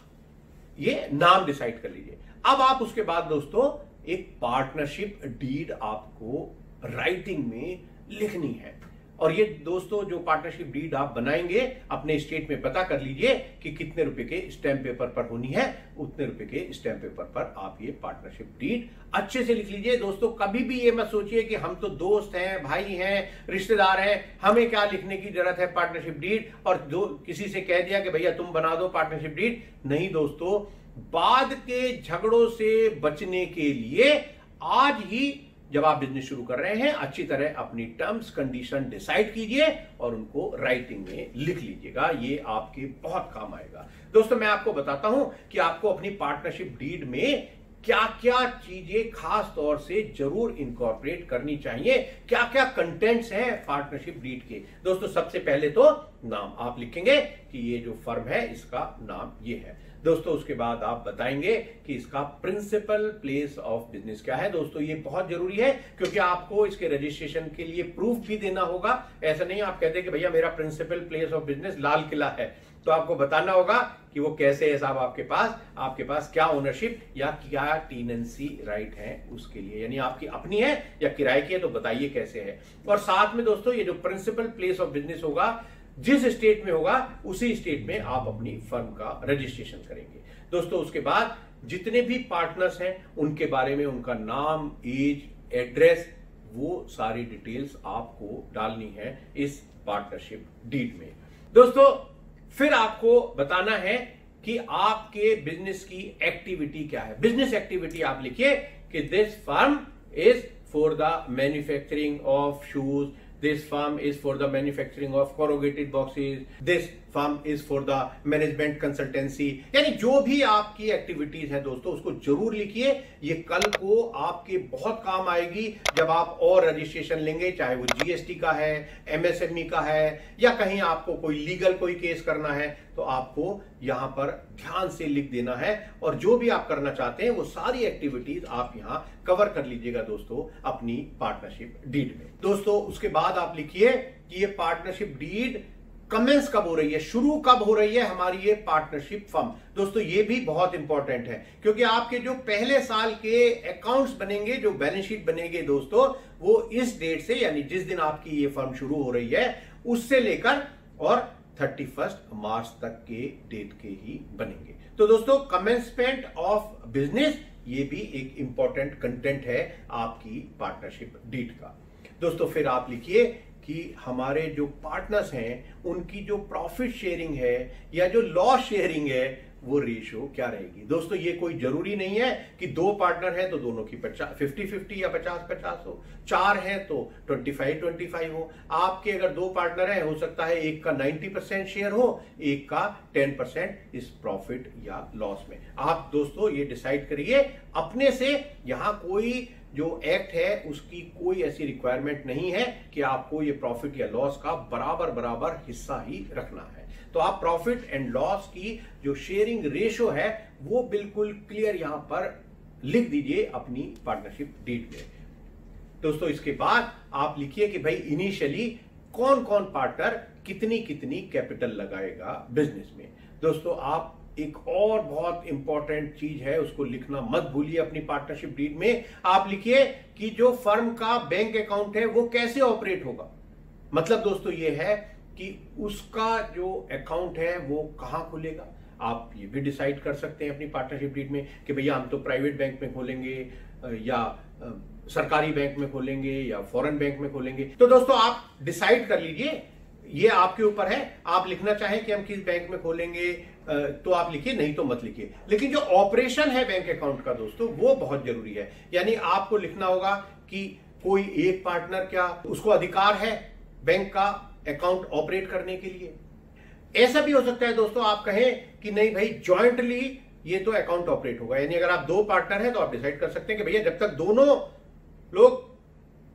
ये नाम डिसाइड कर लीजिए। अब आप उसके बाद दोस्तों एक पार्टनरशिप डीड आपको राइटिंग में लिखनी है। और ये दोस्तों जो पार्टनरशिप डीड आप बनाएंगे अपने स्टेट में पता कर लीजिए कि कितने रुपए के स्टैंप पेपर पर होनी है, उतने रुपए के स्टैंप पेपर पर आप ये पार्टनरशिप डीड अच्छे से लिख लीजिए। दोस्तों कभी भी ये मत सोचिए कि हम तो दोस्त हैं, भाई हैं, रिश्तेदार हैं, हमें क्या लिखने की जरूरत है पार्टनरशिप डीड, और जो किसी से कह दिया कि भैया तुम बना दो पार्टनरशिप डीड। नहीं दोस्तों, बाद के झगड़ों से बचने के लिए आज ही जब आप बिजनेस शुरू कर रहे हैं अच्छी तरह अपनी टर्म्स कंडीशन डिसाइड कीजिए और उनको राइटिंग में लिख लीजिएगा। ये आपके बहुत काम आएगा। दोस्तों मैं आपको बताता हूं कि आपको अपनी पार्टनरशिप डीड में क्या क्या चीजें खास तौर से जरूर इनकॉर्पोरेट करनी चाहिए, क्या क्या कंटेंट्स हैं पार्टनरशिप डीड के। दोस्तों सबसे पहले तो नाम आप लिखेंगे कि ये जो फर्म है इसका नाम ये है। दोस्तों उसके बाद आप बताएंगे कि इसका प्रिंसिपल प्लेस ऑफ बिजनेस क्या है। दोस्तों ये बहुत जरूरी है क्योंकि आपको इसके रजिस्ट्रेशन के लिए प्रूफ भी देना होगा। ऐसा नहीं आप कहते कि भैया मेरा principal place of business Lal Qila है, तो आपको बताना होगा कि वो कैसे है साहब आपके पास क्या ओनरशिप या क्या टेनेंसी राइट है उसके लिए, यानी आपकी अपनी है या किराए की है, तो बताइए कैसे है। और साथ में दोस्तों ये जो प्रिंसिपल प्लेस ऑफ बिजनेस होगा जिस स्टेट में होगा उसी स्टेट में आप अपनी फर्म का रजिस्ट्रेशन करेंगे। दोस्तों उसके बाद जितने भी पार्टनर्स हैं उनके बारे में उनका नाम, एज, एड्रेस, वो सारी डिटेल्स आपको डालनी है इस पार्टनरशिप डीड में। दोस्तों फिर आपको बताना है कि आपके बिजनेस की एक्टिविटी क्या है। बिजनेस एक्टिविटी आप लिखिए कि this firm is for the manufacturing of shoes, this firm is for the manufacturing of corrugated boxes, this firm is for the management consultancy। यानी जो भी आपकी एक्टिविटीज है दोस्तों उसको जरूर लिखिए। ये कल को आपके बहुत काम आएगी जब आप और रजिस्ट्रेशन लेंगे, चाहे वो जीएसटी का है, एमएसएमई का है, या कहीं आपको कोई लीगल कोई केस करना है, तो आपको यहां पर ध्यान से लिख देना है। और जो भी आप करना चाहते हैं वो सारी एक्टिविटीज आप यहां कवर कर लीजिएगा दोस्तों अपनी पार्टनरशिप डीड में। दोस्तों उसके बाद आप लिखिए कि ये पार्टनरशिप डीड कमेंस कब हो रही है, शुरू कब हो रही है हमारी ये पार्टनरशिप फर्म। दोस्तों ये भी बहुत इंपॉर्टेंट है क्योंकि आपके जो पहले साल के अकाउंट्स बनेंगे, जो बैलेंस शीट बनेंगे दोस्तों, वो इस डेट से यानी जिस दिन आपकी ये फर्म शुरू हो रही है उससे लेकर और 31 मार्च तक के डेट के ही बनेंगे। तो दोस्तों कमेंसमेंट ऑफ बिजनेस ये भी एक इंपॉर्टेंट कंटेंट है आपकी पार्टनरशिप डीड का। दोस्तों फिर आप लिखिए कि हमारे जो पार्टनर्स हैं उनकी जो प्रॉफिट शेयरिंग है या जो लॉस शेयरिंग है वो रेशियो क्या रहेगी। दोस्तों ये कोई जरूरी नहीं है कि दो पार्टनर हैं तो दोनों की 50-50 या 50-50 हो, चार हैं तो 25-25 हो। आपके अगर दो पार्टनर हैं हो सकता है एक का 90% शेयर हो, एक का 10% इस प्रॉफिट या लॉस में। आप दोस्तों ये डिसाइड करिए अपने से। यहां कोई जो एक्ट है उसकी कोई ऐसी रिक्वायरमेंट नहीं है कि आपको ये प्रॉफिट या लॉस का बराबर हिस्सा ही रखना है। तो आप प्रॉफिट एंड लॉस की जो शेयरिंग रेशियो है वो बिल्कुल क्लियर यहां पर लिख दीजिए अपनी पार्टनरशिप डीड में। दोस्तों इसके बाद आप लिखिए कि भाई इनिशियली कौन कौन पार्टनर कितनी कितनी कैपिटल लगाएगा बिजनेस में। दोस्तों आप एक और बहुत इंपॉर्टेंट चीज है उसको लिखना मत भूलिए अपनी पार्टनरशिप डीड में। आप लिखिए कि जो फर्म का बैंक अकाउंट है वो कैसे ऑपरेट होगा। मतलब दोस्तों ये है कि उसका जो अकाउंट है वो कहां खुलेगा। आप ये भी डिसाइड कर सकते हैं अपनी पार्टनरशिप डीड में कि भैया हम तो प्राइवेट बैंक में खोलेंगे या सरकारी बैंक में खोलेंगे या फॉरेन बैंक में खोलेंगे। तो दोस्तों आप डिसाइड कर लीजिए, ये आपके ऊपर है। आप लिखना चाहें कि हम किस बैंक में खोलेंगे तो आप लिखिए, नहीं तो मत लिखिए। लेकिन जो ऑपरेशन है बैंक अकाउंट का दोस्तों वो बहुत जरूरी है। यानी आपको लिखना होगा कि कोई एक पार्टनर क्या उसको अधिकार है बैंक का अकाउंट ऑपरेट करने के लिए। ऐसा भी हो सकता है दोस्तों आप कहें कि नहीं भाई जॉइंटली ये तो अकाउंट ऑपरेट होगा। यानी अगर आप दो पार्टनर हैं तो आप डिसाइड कर सकते हैं कि भैया जब तक दोनों लोग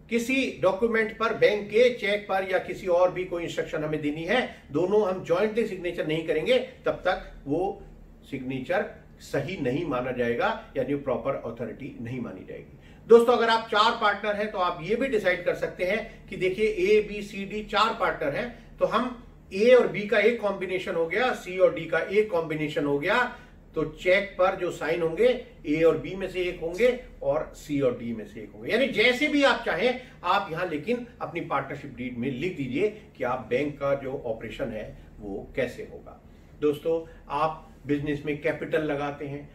किसी डॉक्यूमेंट पर, बैंक के चेक पर या किसी और भी कोई इंस्ट्रक्शन हमें देनी है, दोनों हम जॉइंटली सिग्नेचर नहीं करेंगे तब तक वो सिग्नेचर सही नहीं माना जाएगा, यानी प्रॉपर अथॉरिटी नहीं मानी जाएगी। दोस्तों अगर आप चार पार्टनर हैं तो आप ये भी डिसाइड कर सकते हैं कि देखिए ए बी सी डी चार पार्टनर हैं तो हम ए और बी का एक कॉम्बिनेशन हो गया, सी और डी का एक कॉम्बिनेशन हो गया, तो चेक पर जो साइन होंगे ए और बी में से एक होंगे और सी और डी में से एक होंगे, यानी जैसे भी आप चाहें आप यहां लेकिन अपनी पार्टनरशिप डीड में लिख दीजिए कि आप बैंक का जो ऑपरेशन है वो कैसे होगा। दोस्तों, आप बिजनेस में कैपिटल लगाते हैं,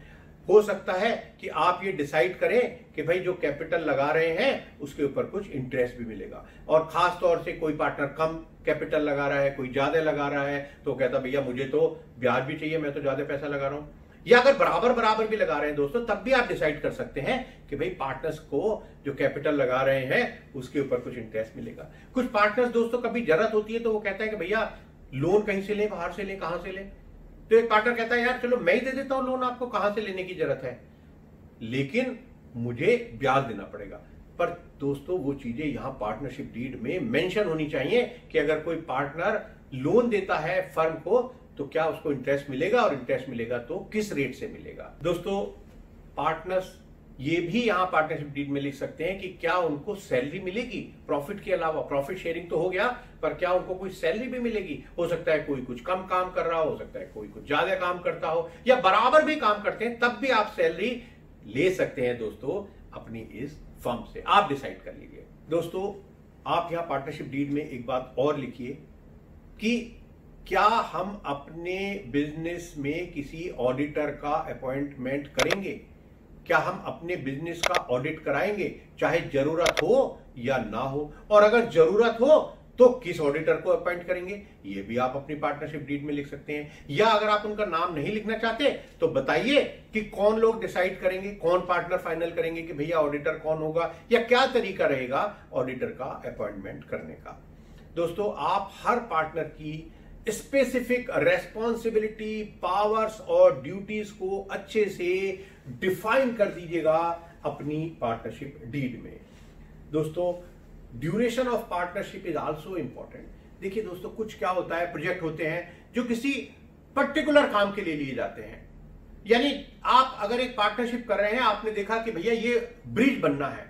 हो सकता है कि आप ये डिसाइड करें कि भाई जो कैपिटल लगा रहे हैं उसके ऊपर कुछ इंटरेस्ट भी मिलेगा, और खास तौर से कोई पार्टनर कम कैपिटल लगा रहा है, कोई ज्यादा लगा रहा है, तो कहता भैया मुझे तो ब्याज भी चाहिए, मैं तो ज्यादा पैसा लगा रहा हूं। या अगर बराबर बराबर भी लगा रहे हैं दोस्तों, तब भी आप डिसाइड कर सकते हैं कि भाई पार्टनर्स को जो कैपिटल लगा रहे हैं उसके ऊपर कुछ इंटरेस्ट मिलेगा। कुछ पार्टनर्स दोस्तों कभी जरूरत होती है तो वो कहता है कि भैया लोन कहीं से लें, बाहर से लें, कहां से लें, तो एक पार्टनर कहता है यार चलो मैं ही दे देता हूं लोन, आपको कहां से लेने की जरूरत है, लेकिन मुझे ब्याज देना पड़ेगा। पर दोस्तों वो चीजें यहां पार्टनरशिप डीड में मेंशन होनी चाहिए कि अगर कोई पार्टनर लोन देता है फर्म को तो क्या उसको इंटरेस्ट मिलेगा, और इंटरेस्ट मिलेगा तो किस रेट से मिलेगा। दोस्तों, पार्टनर्स ये भी यहां पार्टनरशिप डीड में लिख सकते हैं कि क्या उनको सैलरी मिलेगी, प्रॉफिट के अलावा। प्रॉफिट शेयरिंग तो हो गया, पर क्या उनको कोई सैलरी भी मिलेगी। हो सकता है कोई कुछ कम काम कर रहा हो सकता है कोई कुछ ज्यादा काम करता हो, या बराबर भी काम करते हैं, तब भी आप सैलरी ले सकते हैं दोस्तों अपनी इस फर्म से। आप डिसाइड कर लीजिए। दोस्तों, आप यहां पार्टनरशिप डीड में एक बात और लिखिए कि क्या हम अपने बिजनेस में किसी ऑडिटर का अपॉइंटमेंट करेंगे, क्या हम अपने बिजनेस का ऑडिट कराएंगे, चाहे जरूरत हो या ना हो, और अगर जरूरत हो तो किस ऑडिटर को अपॉइंट करेंगे, ये भी आप अपनी पार्टनरशिप डीड में लिख सकते हैं। या अगर आप उनका नाम नहीं लिखना चाहते तो बताइए कि कौन लोग डिसाइड करेंगे, कौन पार्टनर फाइनल करेंगे कि भैया ऑडिटर कौन होगा, या क्या तरीका रहेगा ऑडिटर का अपॉइंटमेंट करने का। दोस्तों, आप हर पार्टनर की स्पेसिफिक रेस्पॉन्सिबिलिटी, पावर्स और ड्यूटीज को अच्छे से डिफाइन कर दीजिएगा अपनी पार्टनरशिप डीड में। दोस्तों, duration of partnership is also important. देखिए दोस्तों, कुछ क्या होता है, प्रोजेक्ट होते हैं जो किसी पर्टिकुलर काम के लिए लिए जाते हैं। यानी आप अगर एक पार्टनरशिप कर रहे हैं, आपने देखा कि भैया ये ब्रिज बनना है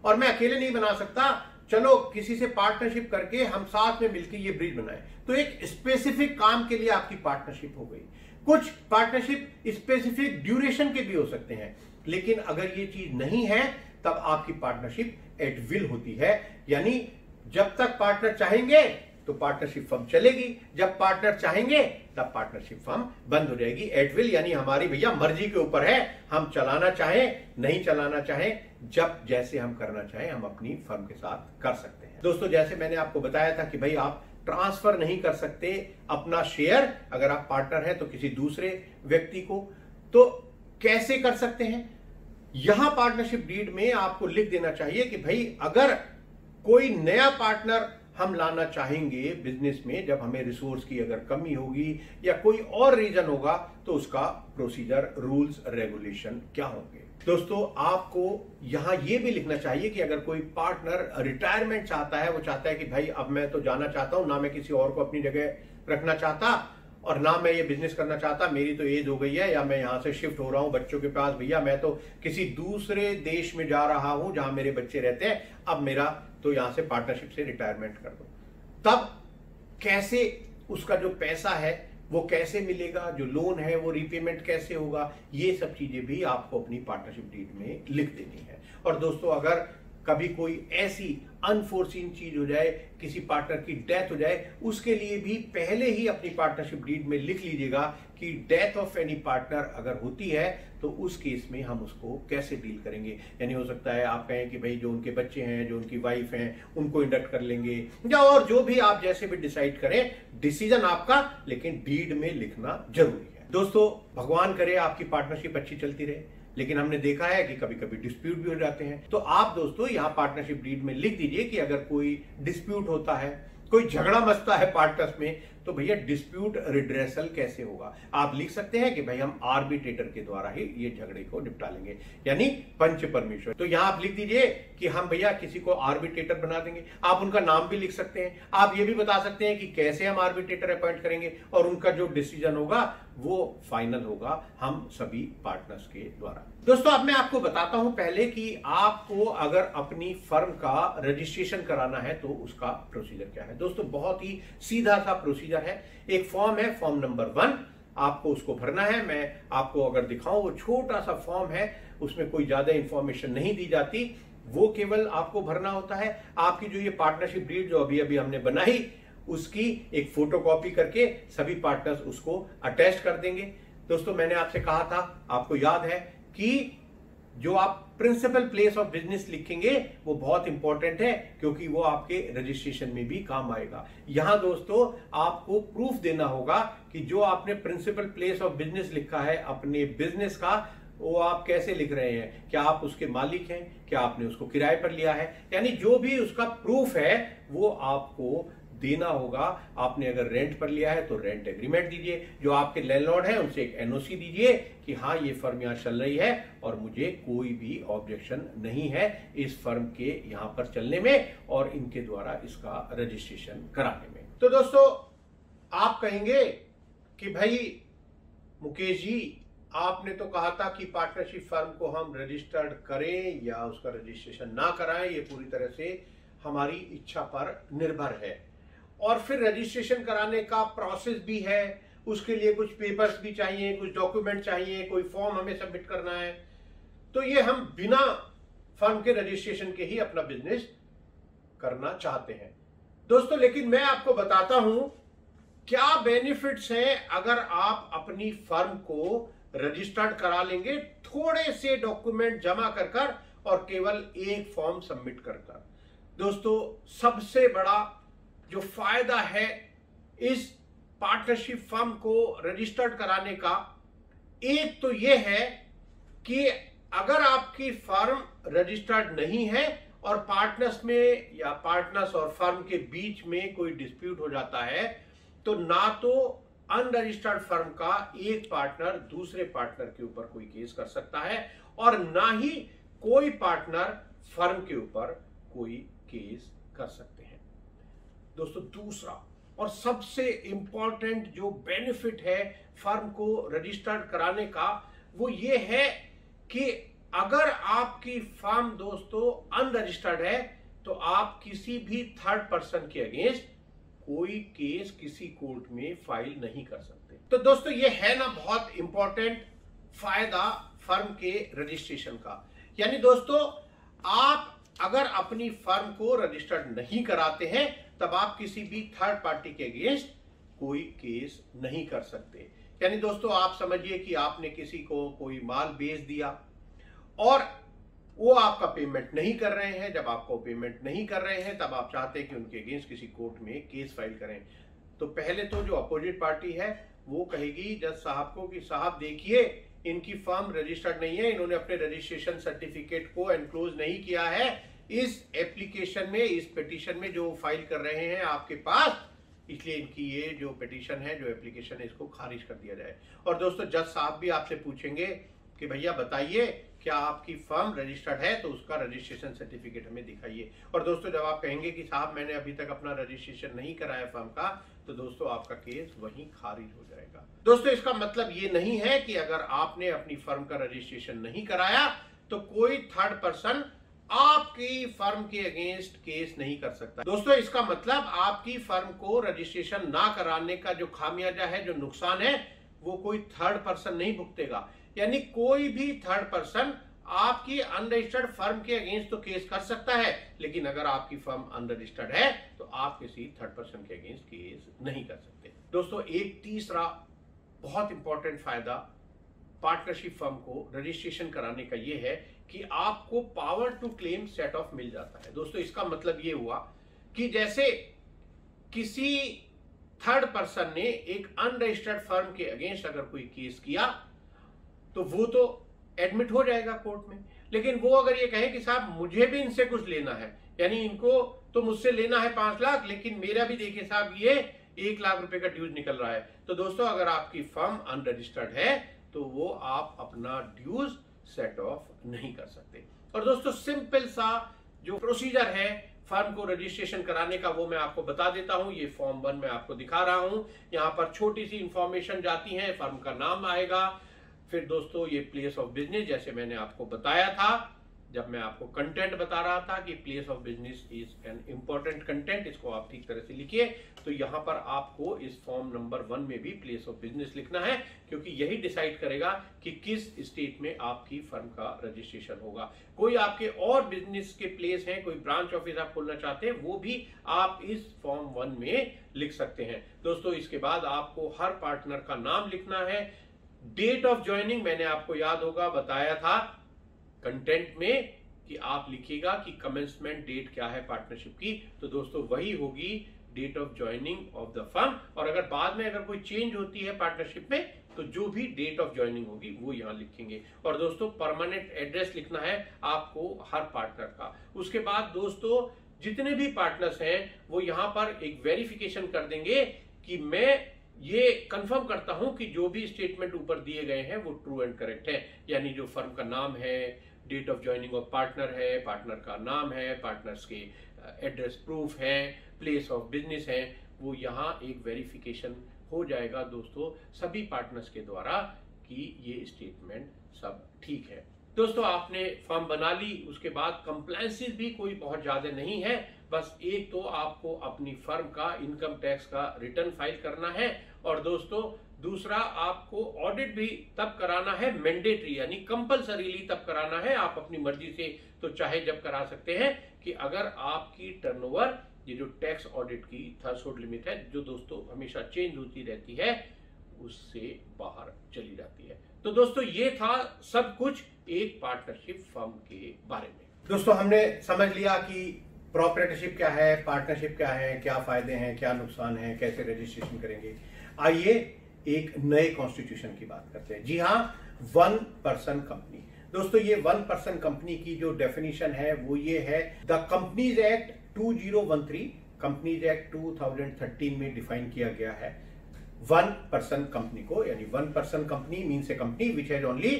और मैं अकेले नहीं बना सकता, चलो किसी से पार्टनरशिप करके हम साथ में मिलकर ये ब्रिज बनाए, तो एक स्पेसिफिक काम के लिए आपकी पार्टनरशिप हो गई। कुछ पार्टनरशिप स्पेसिफिक ड्यूरेशन के भी हो सकते हैं, लेकिन अगर ये चीज नहीं है तब आपकी पार्टनरशिप एट विल होती है। यानी जब तक पार्टनर चाहेंगे तो पार्टनरशिप फर्म चलेगी, जब पार्टनर चाहेंगे तब पार्टनरशिप फर्म बंद हो जाएगी। एट विल यानी हमारी भैया मर्जी के ऊपर है, हम चलाना चाहें नहीं चलाना चाहें, जब जैसे हम करना चाहें हम अपनी फर्म के साथ कर सकते हैं। दोस्तों, जैसे मैंने आपको बताया था कि भाई आप ट्रांसफर नहीं कर सकते अपना शेयर, अगर आप पार्टनर हैं तो किसी दूसरे व्यक्ति को, तो कैसे कर सकते हैं। यहां पार्टनरशिप डीड में आपको लिख देना चाहिए कि भाई अगर कोई नया पार्टनर हम लाना चाहेंगे बिजनेस में, जब हमें रिसोर्स की अगर कमी होगी या कोई और रीजन होगा, तो उसका प्रोसीजर, रूल्स, रेगुलेशन क्या होंगे। दोस्तों, आपको यहां यह भी लिखना चाहिए कि अगर कोई पार्टनर रिटायरमेंट चाहता है, वो चाहता है कि भाई अब मैं तो जाना चाहता हूं, ना मैं किसी और को अपनी जगह रखना चाहता और ना मैं ये बिजनेस करना चाहता, मेरी तो एज हो गई है या मैं यहां से शिफ्ट हो रहा हूं बच्चों के पास, भैया मैं तो किसी दूसरे देश में जा रहा हूं जहां मेरे बच्चे रहते हैं, अब मेरा तो यहां से पार्टनरशिप से रिटायरमेंट कर दो। तब कैसे उसका जो पैसा है वो कैसे मिलेगा, जो लोन है वो रीपेमेंट कैसे होगा, ये सब चीजें भी आपको अपनी पार्टनरशिप डीड में लिख देनी है। और दोस्तों, अगर कभी कोई ऐसी अनफोर्सीन चीज हो जाए, किसी पार्टनर की डेथ हो जाए, उसके लिए भी पहले ही अपनी पार्टनरशिप डीड में लिख लीजिएगा कि डेथ ऑफ एनी पार्टनर अगर होती है तो उस केस में हम उसको कैसे डील करेंगे। यानी हो सकता है आप कहें कि भाई जो उनके बच्चे हैं, जो उनकी वाइफ हैं, उनको इंडक्ट कर लेंगे, या और जो भी आप जैसे भी डिसाइड करें, डिसीजन आपका, लेकिन डीड में लिखना जरूरी है। दोस्तों, भगवान करे आपकी पार्टनरशिप अच्छी चलती रहे, लेकिन हमने देखा है कि कभी कभी डिस्प्यूट भी हो जाते हैं। तो आप दोस्तों यहां पार्टनरशिप डीड में लिख दीजिए कि अगर कोई डिस्प्यूट होता है, कोई झगड़ा मचता है पार्टनर्स में, तो भैया डिस्प्यूट रिड्रेसल कैसे होगा। आप लिख सकते हैं कि भाई हम आर्बिट्रेटर के द्वारा ही ये झगड़े को निपटा लेंगे, यानी पंच परमेश्वर। तो यहां आप लिख दीजिए कि हम भैया किसी को आर्बिट्रेटर बना देंगे। आप उनका नाम भी लिख सकते हैं, आप ये भी बता सकते हैं कि कैसे हम आर्बिट्रेटर अपॉइंट करेंगे, और उनका जो डिसीजन होगा वो फाइनल होगा हम सभी पार्टनर्स के द्वारा। दोस्तों, अब मैं आपको बताता हूं पहले कि आपको अगर अपनी फर्म का रजिस्ट्रेशन कराना है तो उसका प्रोसीजर क्या है। दोस्तों, बहुत ही सीधा सा प्रोसीजर है। एक फॉर्म है, फॉर्म नंबर 1, आपको उसको भरना है। मैं आपको अगर दिखाऊं, वो छोटा सा फॉर्म है, उसमें कोई ज्यादा इंफॉर्मेशन नहीं दी जाती, वो केवल आपको भरना होता है। आपकी जो ये पार्टनरशिप डीड जो अभी अभी हमने बनाई, उसकी एक फोटोकॉपी करके सभी पार्टनर्स उसको अटैच कर देंगे। दोस्तों, मैंने आपसे कहा था, आपको याद है कि जो आप प्रिंसिपल प्लेस ऑफ बिजनेस लिखेंगे वो बहुत इंपॉर्टेंट है, क्योंकि वो आपके रजिस्ट्रेशन में भी काम आएगा। यहां दोस्तों आपको प्रूफ देना होगा कि जो आपने प्रिंसिपल प्लेस ऑफ बिजनेस लिखा है अपने बिजनेस का, वो आप कैसे लिख रहे हैं, क्या आप उसके मालिक हैं, क्या आपने उसको किराए पर लिया है, यानी जो भी उसका प्रूफ है वो आपको देना होगा। आपने अगर रेंट पर लिया है तो रेंट एग्रीमेंट दीजिए, जो आपके लैंडलॉर्ड है उनसे एक एनओसी दीजिए कि हाँ ये फर्म यहां चल रही है और मुझे कोई भी ऑब्जेक्शन नहीं है इस फर्म के यहां पर चलने में और इनके द्वारा इसका रजिस्ट्रेशन कराने में। तो दोस्तों, आप कहेंगे कि भाई मुकेश जी, आपने तो कहा था कि पार्टनरशिप फर्म को हम रजिस्टर्ड करें या उसका रजिस्ट्रेशन ना कराएं, ये पूरी तरह से हमारी इच्छा पर निर्भर है, और फिर रजिस्ट्रेशन कराने का प्रोसेस भी है, उसके लिए कुछ पेपर्स भी चाहिए, कुछ डॉक्यूमेंट चाहिए, कोई फॉर्म हमें सबमिट करना है। तो ये हम बिना फर्म के रजिस्ट्रेशन के ही अपना बिजनेस करना चाहते हैं दोस्तों। लेकिन मैं आपको बताता हूं क्या बेनिफिट्स हैं अगर आप अपनी फर्म को रजिस्टर्ड करा लेंगे थोड़े से डॉक्यूमेंट जमा कर कर और केवल एक फॉर्म सबमिट कर कर। दोस्तों, सबसे बड़ा जो फायदा है इस पार्टनरशिप फर्म को रजिस्टर्ड कराने का, एक तो यह है कि अगर आपकी फर्म रजिस्टर्ड नहीं है और पार्टनर्स में या पार्टनर्स और फर्म के बीच में कोई डिस्प्यूट हो जाता है, तो ना तो अनरजिस्टर्ड फर्म का एक पार्टनर दूसरे पार्टनर के ऊपर कोई केस कर सकता है और ना ही कोई पार्टनर फर्म के ऊपर कोई केस कर सकते हैं। दोस्तों, दूसरा और सबसे इंपॉर्टेंट जो बेनिफिट है फर्म को रजिस्टर्ड कराने का, वो ये है कि अगर आपकी फर्म दोस्तों अनरजिस्टर्ड है तो आप किसी भी थर्ड पर्सन के अगेंस्ट कोई केस किसी कोर्ट में फाइल नहीं कर सकते। तो दोस्तों, ये है ना बहुत इंपॉर्टेंट फायदा फर्म के रजिस्ट्रेशन का। यानी दोस्तों, आप अगर अपनी फर्म को रजिस्टर्ड नहीं कराते हैं तब आप किसी भी थर्ड पार्टी के अगेंस्ट कोई केस नहीं कर सकते। यानी दोस्तों, आप समझिए कि आपने किसी को कोई माल बेच दिया और वो आपका पेमेंट नहीं कर रहे हैं। जब आपको पेमेंट नहीं कर रहे हैं तब आप चाहते हैं कि उनके अगेंस्ट किसी कोर्ट में केस फाइल करें, तो पहले तो जो अपोजिट पार्टी है वो कहेगी जज साहब को कि साहब देखिए, इनकी फर्म रजिस्टर्ड नहीं है, इन्होंने अपने रजिस्ट्रेशन सर्टिफिकेट को एनक्लोज नहीं किया है इस एप्लीकेशन में, इस पिटीशन में जो फाइल कर रहे हैं आपके पास, इसलिए इनकी ये जो पिटीशन है, जो एप्लीकेशन है, इसको खारिज कर दिया जाए। और दोस्तों, जज साहब भी आपसे पूछेंगे कि भैया बताइए क्या आपकी फर्म रजिस्टर्ड है, तो उसका रजिस्ट्रेशन सर्टिफिकेट हमें दिखाइए। और दोस्तों, जब आप कहेंगे कि साहब मैंने अभी तक अपना रजिस्ट्रेशन नहीं कराया फर्म का, तो दोस्तों आपका केस वहीं खारिज हो जाएगा। दोस्तों, इसका मतलब ये नहीं है कि अगर आपने अपनी फर्म का रजिस्ट्रेशन नहीं कराया तो कोई थर्ड पर्सन आपकी फर्म के अगेंस्ट केस नहीं कर सकता। दोस्तों, इसका मतलब आपकी फर्म को रजिस्ट्रेशन ना कराने का जो खामियाजा है, जो नुकसान है, वो कोई थर्ड पर्सन नहीं भुगतेगा। यानी कोई भी थर्ड पर्सन आपकी अनरजिस्टर्ड फर्म के अगेंस्ट तो केस कर सकता है, लेकिन अगर आपकी फर्म अनरजिस्टर्ड है तो आप किसी थर्ड पर्सन के अगेंस्ट केस नहीं कर सकते। दोस्तों, एक तीसरा बहुत इंपॉर्टेंट फायदा पार्टनरशिप फर्म को रजिस्ट्रेशन कराने का यह है कि आपको power to claim set off मिल जाता है। दोस्तों, इसका मतलब यह हुआ कि जैसे किसी थर्ड पर्सन ने एक अनरजिस्टर्ड फर्म के अगेंस्ट अगर कोई केस किया तो वो तो एडमिट हो जाएगा कोर्ट में, लेकिन वो अगर ये कहे कि साहब मुझे भी इनसे कुछ लेना है, यानी इनको तो मुझसे लेना है 5 लाख, लेकिन मेरा भी देखिए साहब ये 1 लाख रुपए का ड्यूज निकल रहा है, तो दोस्तों अगर आपकी फर्म अनरजिस्टर्ड है तो वो आप अपना ड्यूज सेट ऑफ नहीं कर सकते। और दोस्तों, सिंपल सा जो प्रोसीजर है फर्म को रजिस्ट्रेशन कराने का वो मैं आपको बता देता हूं। ये फॉर्म 1 में आपको दिखा रहा हूं। यहां पर छोटी सी इंफॉर्मेशन जाती है, फर्म का नाम आएगा, फिर दोस्तों ये प्लेस ऑफ बिजनेस जैसे मैंने आपको बताया था, जब मैं आपको कंटेंट बता रहा था कि place of business is an important content, इसको आप ठीक तरह से लिखिए। तो यहां पर आपको इस फॉर्म नंबर 1 में भी प्लेस ऑफ बिजनेस लिखना है, क्योंकि यही डिसाइड करेगा कि किस स्टेट में आपकी फर्म का रजिस्ट्रेशन होगा। कोई आपके और बिजनेस के प्लेस हैं, कोई ब्रांच ऑफिस आप खोलना चाहते हैं, वो भी आप इस फॉर्म 1 में लिख सकते हैं। दोस्तों इसके बाद आपको हर पार्टनर का नाम लिखना है। डेट ऑफ ज्वाइनिंग मैंने आपको याद होगा बताया था कंटेंट में कि आप लिखिएगा कि कमेंसमेंट डेट क्या है पार्टनरशिप की, तो दोस्तों वही होगी date of joining of the firm. और अगर बाद में अगर कोई चेंज होती है पार्टनरशिप में, तो जो भी डेट ऑफ ज्वाइनिंग होगी वो यहां लिखेंगे। और दोस्तों परमानेंट एड्रेस लिखना है आपको हर पार्टनर का। उसके बाद दोस्तों जितने भी पार्टनर्स हैं वो यहां पर एक वेरिफिकेशन कर देंगे कि मैं ये कंफर्म करता हूं कि जो भी स्टेटमेंट ऊपर दिए गए हैं वो ट्रू एंड करेक्ट है। यानी जो फर्म का नाम है, date of joining of partner है, पार्टनर का नाम है, पार्टनर्स के एड्रेस प्रूफ है, प्लेस ऑफ बिजनेस है, वो यहाँ एक वेरिफिकेशन हो जाएगा दोस्तों सभी पार्टनर्स के द्वारा कि ये स्टेटमेंट सब ठीक है। दोस्तों आपने फॉर्म बना ली, उसके बाद कंप्लायंसेस भी कोई बहुत ज्यादा नहीं है। बस एक तो आपको अपनी फर्म का इनकम टैक्स का रिटर्न फाइल करना है, और दोस्तों दूसरा आपको ऑडिट भी तब कराना है, मैंडेटरी यानी कंपलसरीली तब कराना है। आप अपनी मर्जी से तो चाहे जब करा सकते हैं कि अगर आपकी टर्नओवर, ये जो टैक्स ऑडिट की थ्रेशोल्ड लिमिट है जो दोस्तों हमेशा चेंज होती रहती है, उससे बाहर चली जाती है। तो दोस्तों ये था सब कुछ एक पार्टनरशिप फर्म के बारे में। दोस्तों हमने समझ लिया कि प्रोप्राइटरशिप क्या है, पार्टनरशिप क्या है, क्या फायदे हैं, क्या नुकसान है, कैसे रजिस्ट्रेशन करेंगे। आइए एक नए कॉन्स्टिट्यूशन की बात करते हैं। जी हाँ, 1 पर्सन कंपनी। दोस्तों ये 1 पर्सन कंपनी की जो डेफिनेशन है वो ये है, the companies act 2013, companies act 2013 में डिफाइन किया गया है 1 पर्सन कंपनी को। यानी 1 person company means a company which has only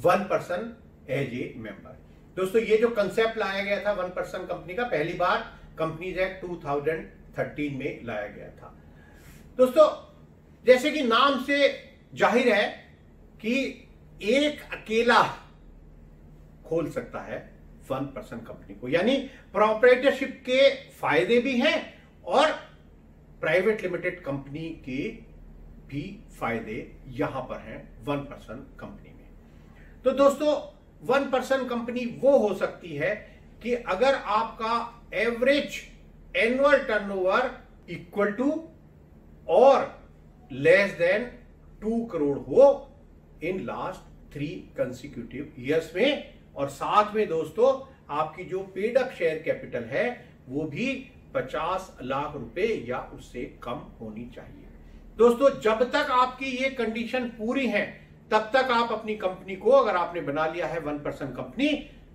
1 person as a member. दोस्तों ये जो कंसेप्ट लाया गया था 1 पर्सन कंपनी का, पहली बार कंपनीज एक्ट 2013 में लाया गया था। दोस्तों जैसे कि नाम से जाहिर है कि एक अकेला खोल सकता है 1 पर्सन कंपनी को, यानी प्रोप्राइटरशिप के फायदे भी हैं और प्राइवेट लिमिटेड कंपनी के भी फायदे यहां पर हैं 1 पर्सन कंपनी में। तो दोस्तों 1 पर्सन कंपनी वो हो सकती है कि अगर आपका average annual turnover equal to और लेस देन 2 करोड़ हो इन लास्ट 3 कंसेक्यूटिव ईयर्स में, और साथ में दोस्तों आपकी जो पेड अप शेयर कैपिटल है वो भी 50 लाख रुपए या उससे कम होनी चाहिए। दोस्तों जब तक आपकी ये कंडीशन पूरी है तब तक आप अपनी कंपनी को, अगर आपने बना लिया है 1 पर्सन कंपनी,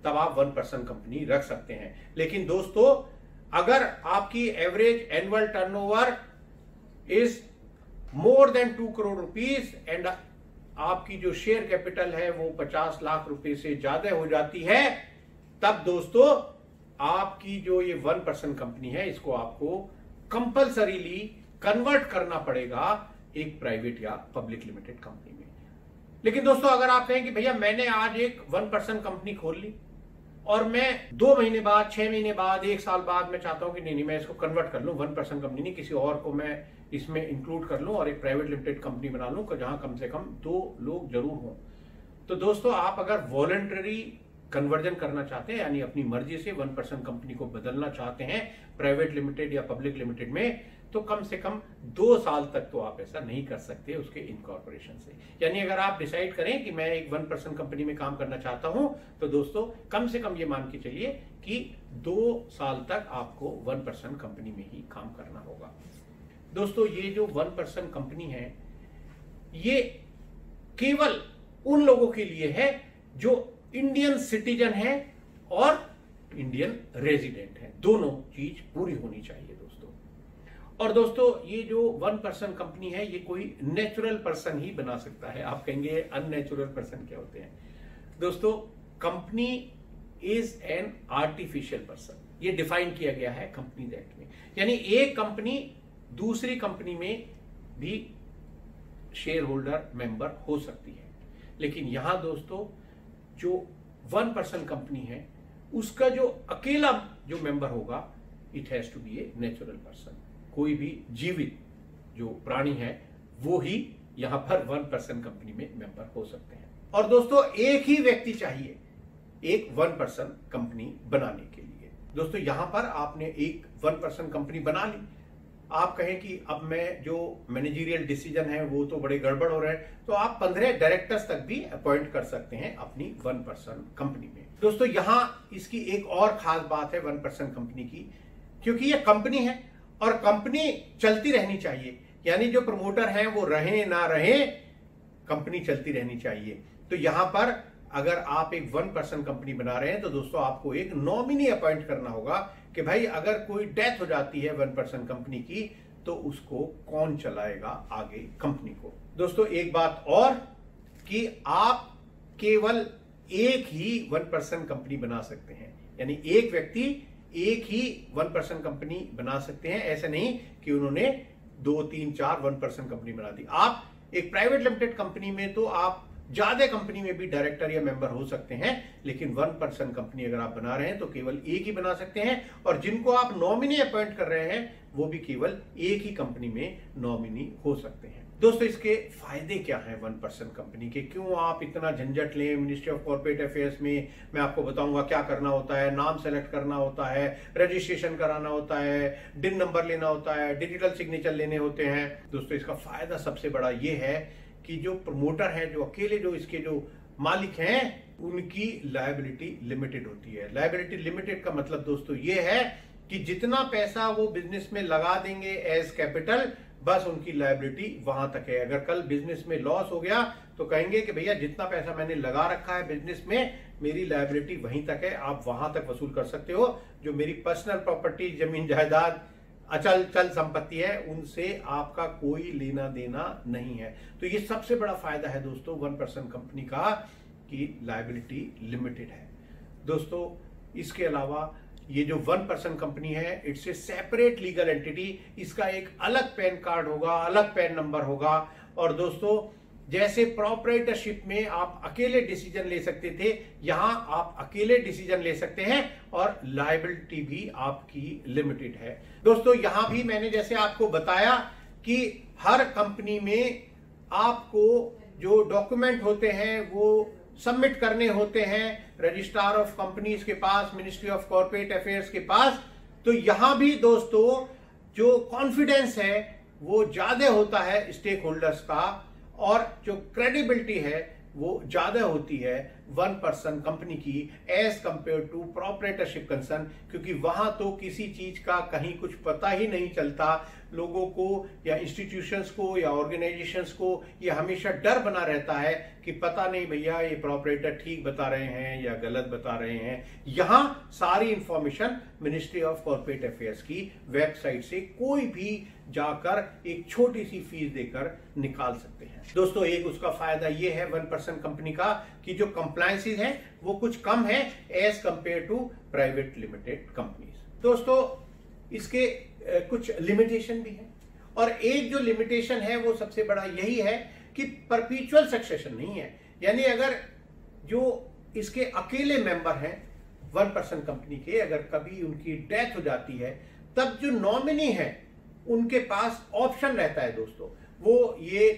तब आप 1 पर्सन कंपनी रख सकते हैं। लेकिन दोस्तों अगर आपकी average annual turnover is more than 2 crore rupees and आपकी जो शेयर कैपिटल है वो 50 लाख रुपए से ज्यादा हो जाती है, तब दोस्तों आपकी जो ये 1 पर्सन कंपनी है इसको आपको कंपलसरीली कन्वर्ट करना पड़ेगा एक प्राइवेट या पब्लिक लिमिटेड कंपनी में। लेकिन दोस्तों अगर आप कहें कि भैया मैंने आज एक 1 पर्सन कंपनी खोल ली और मैं 2 महीने बाद, 6 महीने बाद, 1 साल बाद मैं चाहता हूं कि नहीं मैं इसको कन्वर्ट कर लूं 1 पर्सन कंपनी नहीं, किसी और को मैं इसमें इंक्लूड कर लूं और एक प्राइवेट लिमिटेड कंपनी बना लूं जहां कम से कम 2 लोग जरूर हों। तो दोस्तों आप अगर वॉलंटरी कन्वर्जन करना चाहते हैं, यानी अपनी मर्जी से 1 पर्सन कंपनी को बदलना चाहते हैं प्राइवेट लिमिटेड या पब्लिक लिमिटेड में, तो कम से कम 2 साल तक तो आप ऐसा नहीं कर सकते उसके इनकॉर्पोरेशन से। यानी अगर आप डिसाइड करें कि मैं एक 1 पर्सन कंपनी में काम करना चाहता हूं, तो दोस्तों कम से कम ये मान के चलिए कि 2 साल तक आपको 1 पर्सन कंपनी में ही काम करना होगा। दोस्तों ये जो 1 पर्सन कंपनी है ये केवल उन लोगों के लिए है जो इंडियन सिटीजन है और इंडियन रेजिडेंट है, दोनों चीज पूरी होनी चाहिए दोस्तों। और दोस्तों ये जो 1 पर्सन कंपनी है ये कोई नेचुरल पर्सन ही बना सकता है। आप कहेंगे अननेचुरल पर्सन क्या होते हैं? दोस्तों company is an artificial person, ये डिफाइन किया गया है कंपनीज एक्ट में। यानी एक कंपनी दूसरी कंपनी में भी शेयर होल्डर मेंबर हो सकती है, लेकिन यहां दोस्तों जो 1 पर्सन कंपनी है उसका जो अकेला जो मेंबर होगा, it has to be a natural person. कोई भी जीवित जो प्राणी है वो ही यहां पर 1% कंपनी में मेंबर हो सकते हैं। और दोस्तों एक ही व्यक्ति चाहिए एक 1% कंपनी बनाने के लिए। दोस्तों यहां पर आपने एक 1% कंपनी बना ली, आप कहें कि अब मैं जो मैनेजरियल डिसीजन है वो तो बड़े गड़बड़ हो रहे हैं, तो आप 15 डायरेक्टर्स तक भी अपॉइंट कर सकते हैं अपनी 1% कंपनी में। दोस्तों यहां इसकी एक और खास बात है 1% कंपनी की, क्योंकि ये कंपनी है और कंपनी चलती रहनी चाहिए, यानी जो प्रमोटर हैं वो रहे ना रहे, कंपनी चलती रहनी चाहिए। तो यहां पर अगर आप एक 1% कंपनी बना रहे हैं तो दोस्तों आपको एक नॉमिनी अपॉइंट करना होगा कि भाई अगर कोई डेथ हो जाती है 1% कंपनी की तो उसको कौन चलाएगा आगे कंपनी को। दोस्तों एक बात और कि आप केवल एक ही 1% कंपनी बना सकते हैं, यानी एक व्यक्ति एक ही 1% कंपनी बना सकते हैं। ऐसे नहीं कि उन्होंने 2, 3, 4 1% कंपनी बना दी। आप एक प्राइवेट लिमिटेड कंपनी में तो आप ज्यादा कंपनी में भी डायरेक्टर या मेंबर हो सकते हैं, लेकिन 1% कंपनी अगर आप बना रहे हैं तो केवल एक ही बना सकते हैं, और जिनको आप नॉमिनी अपॉइंट कर रहे हैं वो भी केवल एक ही कंपनी में नॉमिनी हो सकते हैं। दोस्तों इसके फायदे क्या हैं 1% कंपनी के, क्यों आप इतना झंझट लें। मिनिस्ट्री ऑफ कॉर्पोरेट अफेयर्स में मैं आपको बताऊंगा क्या करना होता है, नाम सेलेक्ट करना होता है, रजिस्ट्रेशन कराना होता है, डिन नंबर लेना होता है, डिजिटल सिग्नेचर लेने होते हैं। दोस्तों इसका फायदा सबसे बड़ा ये है कि जो प्रमोटर है, जो अकेले जो इसके जो मालिक हैं, उनकी लायबिलिटी लिमिटेड होती है। लायबिलिटी लिमिटेड का मतलब दोस्तों ये है कि जितना पैसा वो बिजनेस में लगा देंगे एज कैपिटल, बस उनकी लायबिलिटी वहां तक है। अगर कल बिजनेस में लॉस हो गया तो कहेंगे कि भैया जितना पैसा मैंने लगा रखा है बिजनेस में, मेरी लायबिलिटी वहीं तक है, आप वहां तक वसूल कर सकते हो। जो मेरी पर्सनल प्रॉपर्टी, जमीन जायदाद, अचल चल संपत्ति है, उनसे आपका कोई लेना देना नहीं है। तो ये सबसे बड़ा फायदा है दोस्तों 1% कंपनी का कि लायबिलिटी लिमिटेड है। दोस्तों इसके अलावा ये जो 1% कंपनी है, it's a separate legal entity. इसका एक अलग पैन कार्ड होगा, अलग पैन नंबर होगा। और दोस्तों जैसे प्रोप्राइटरशिप में आप अकेले डिसीजन ले सकते थे, यहां आप अकेले डिसीजन ले सकते हैं और लायबिलिटी भी आपकी लिमिटेड है। दोस्तों यहां भी मैंने जैसे आपको बताया कि हर कंपनी में आपको जो डॉक्यूमेंट होते हैं वो सबमिट करने होते हैं रजिस्ट्रार ऑफ कंपनीज के पास, मिनिस्ट्री ऑफ कॉर्पोरेट अफेयर्स के पास। तो यहां भी दोस्तों जो कॉन्फिडेंस है वो ज्यादा होता है स्टेक होल्डर्स का, और जो क्रेडिबिलिटी है वो ज्यादा होती है 1% कंपनी की as compare to proprietorship concern, क्योंकि वहां तो किसी चीज का कहीं कुछ पता ही नहीं चलता। लोगों को या इंस्टीट्यूशंस को या ऑर्गेनाइजेशंस को ये हमेशा डर बना रहता है कि पता नहीं भैया ये प्रोपराइटर ठीक बता रहे हैं या गलत बता रहे हैं। यहां सारी information ministry of corporate affairs की वेबसाइट से कोई भी जाकर एक छोटी सी फीस देकर निकाल सकते हैं। दोस्तों एक उसका फायदा ये है 1% कंपनी का कि जो कंप्लायंसेस है वो कुछ कम है as compare to private limited companies. दोस्तों इसके कुछ लिमिटेशन भी है, और एक जो लिमिटेशन है वो सबसे बड़ा यही है कि परपीचुअल सक्सेशन नहीं है। यानी अगर जो इसके अकेले मेंबर हैं 1% कंपनी के, अगर कभी उनकी डेथ हो जाती है तब जो नॉमिनी है उनके पास ऑप्शन रहता है दोस्तों, वो ये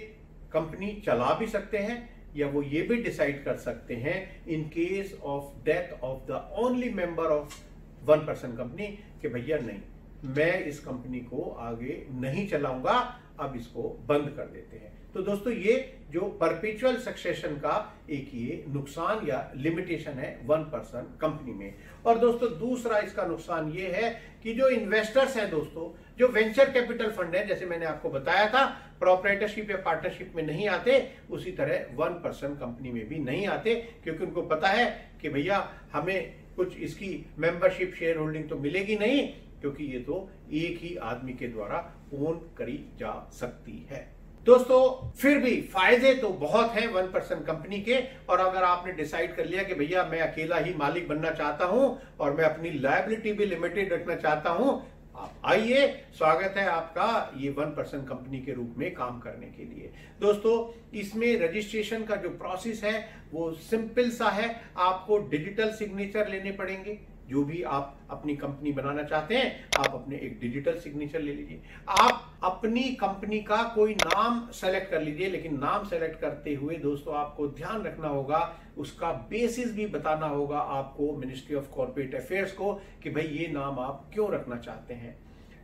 कंपनी चला भी सकते हैं या वो ये भी डिसाइड कर सकते हैं in case of death of the only member of 1% company कि भैया नहीं, मैं इस कंपनी को आगे नहीं चलाऊंगा, अब इसको बंद कर देते हैं। तो दोस्तों ये जो परपेचुअल सक्सेशन का एक ये नुकसान या लिमिटेशन है 1% कंपनी में। और दोस्तों दूसरा इसका नुकसान ये है कि जो इन्वेस्टर्स हैं दोस्तों, जो वेंचर कैपिटल फंड है, जैसे मैंने आपको बताया था प्रोपराइटरशिप या पार्टनरशिप में नहीं आते, उसी तरह 1% कंपनी में भी नहीं आते, क्योंकि उनको पता है कि भैया हमें कुछ इसकी मेंबरशिप शेयर होल्डिंग तो मिलेगी नहीं, क्योंकि ये तो एक ही आदमी के द्वारा ओन करी जा सकती है। दोस्तों फिर भी फायदे तो बहुत हैं 1% कंपनी के, और अगर आपने डिसाइड कर लिया कि भैया मैं अकेला ही मालिक बनना चाहता हूं और मैं अपनी लायबिलिटी भी लिमिटेड रखना चाहता हूं, आप आइए, स्वागत है आपका ये 1% कंपनी के रूप में काम करने के लिए। दोस्तों, इसमें रजिस्ट्रेशन का जो प्रोसेस है वो सिंपल सा है। आपको डिजिटल सिग्नेचर लेने पड़ेंगे। जो भी आप अपनी कंपनी बनाना चाहते हैं, आप अपने एक डिजिटल सिग्नेचर ले लीजिए। आप अपनी कंपनी का कोई नाम सेलेक्ट कर लीजिए, लेकिन नाम सेलेक्ट करते हुए दोस्तों आपको ध्यान रखना होगा, उसका बेसिस भी बताना होगा आपको मिनिस्ट्री ऑफ कॉर्पोरेट अफेयर्स को कि भाई ये नाम आप क्यों रखना चाहते हैं।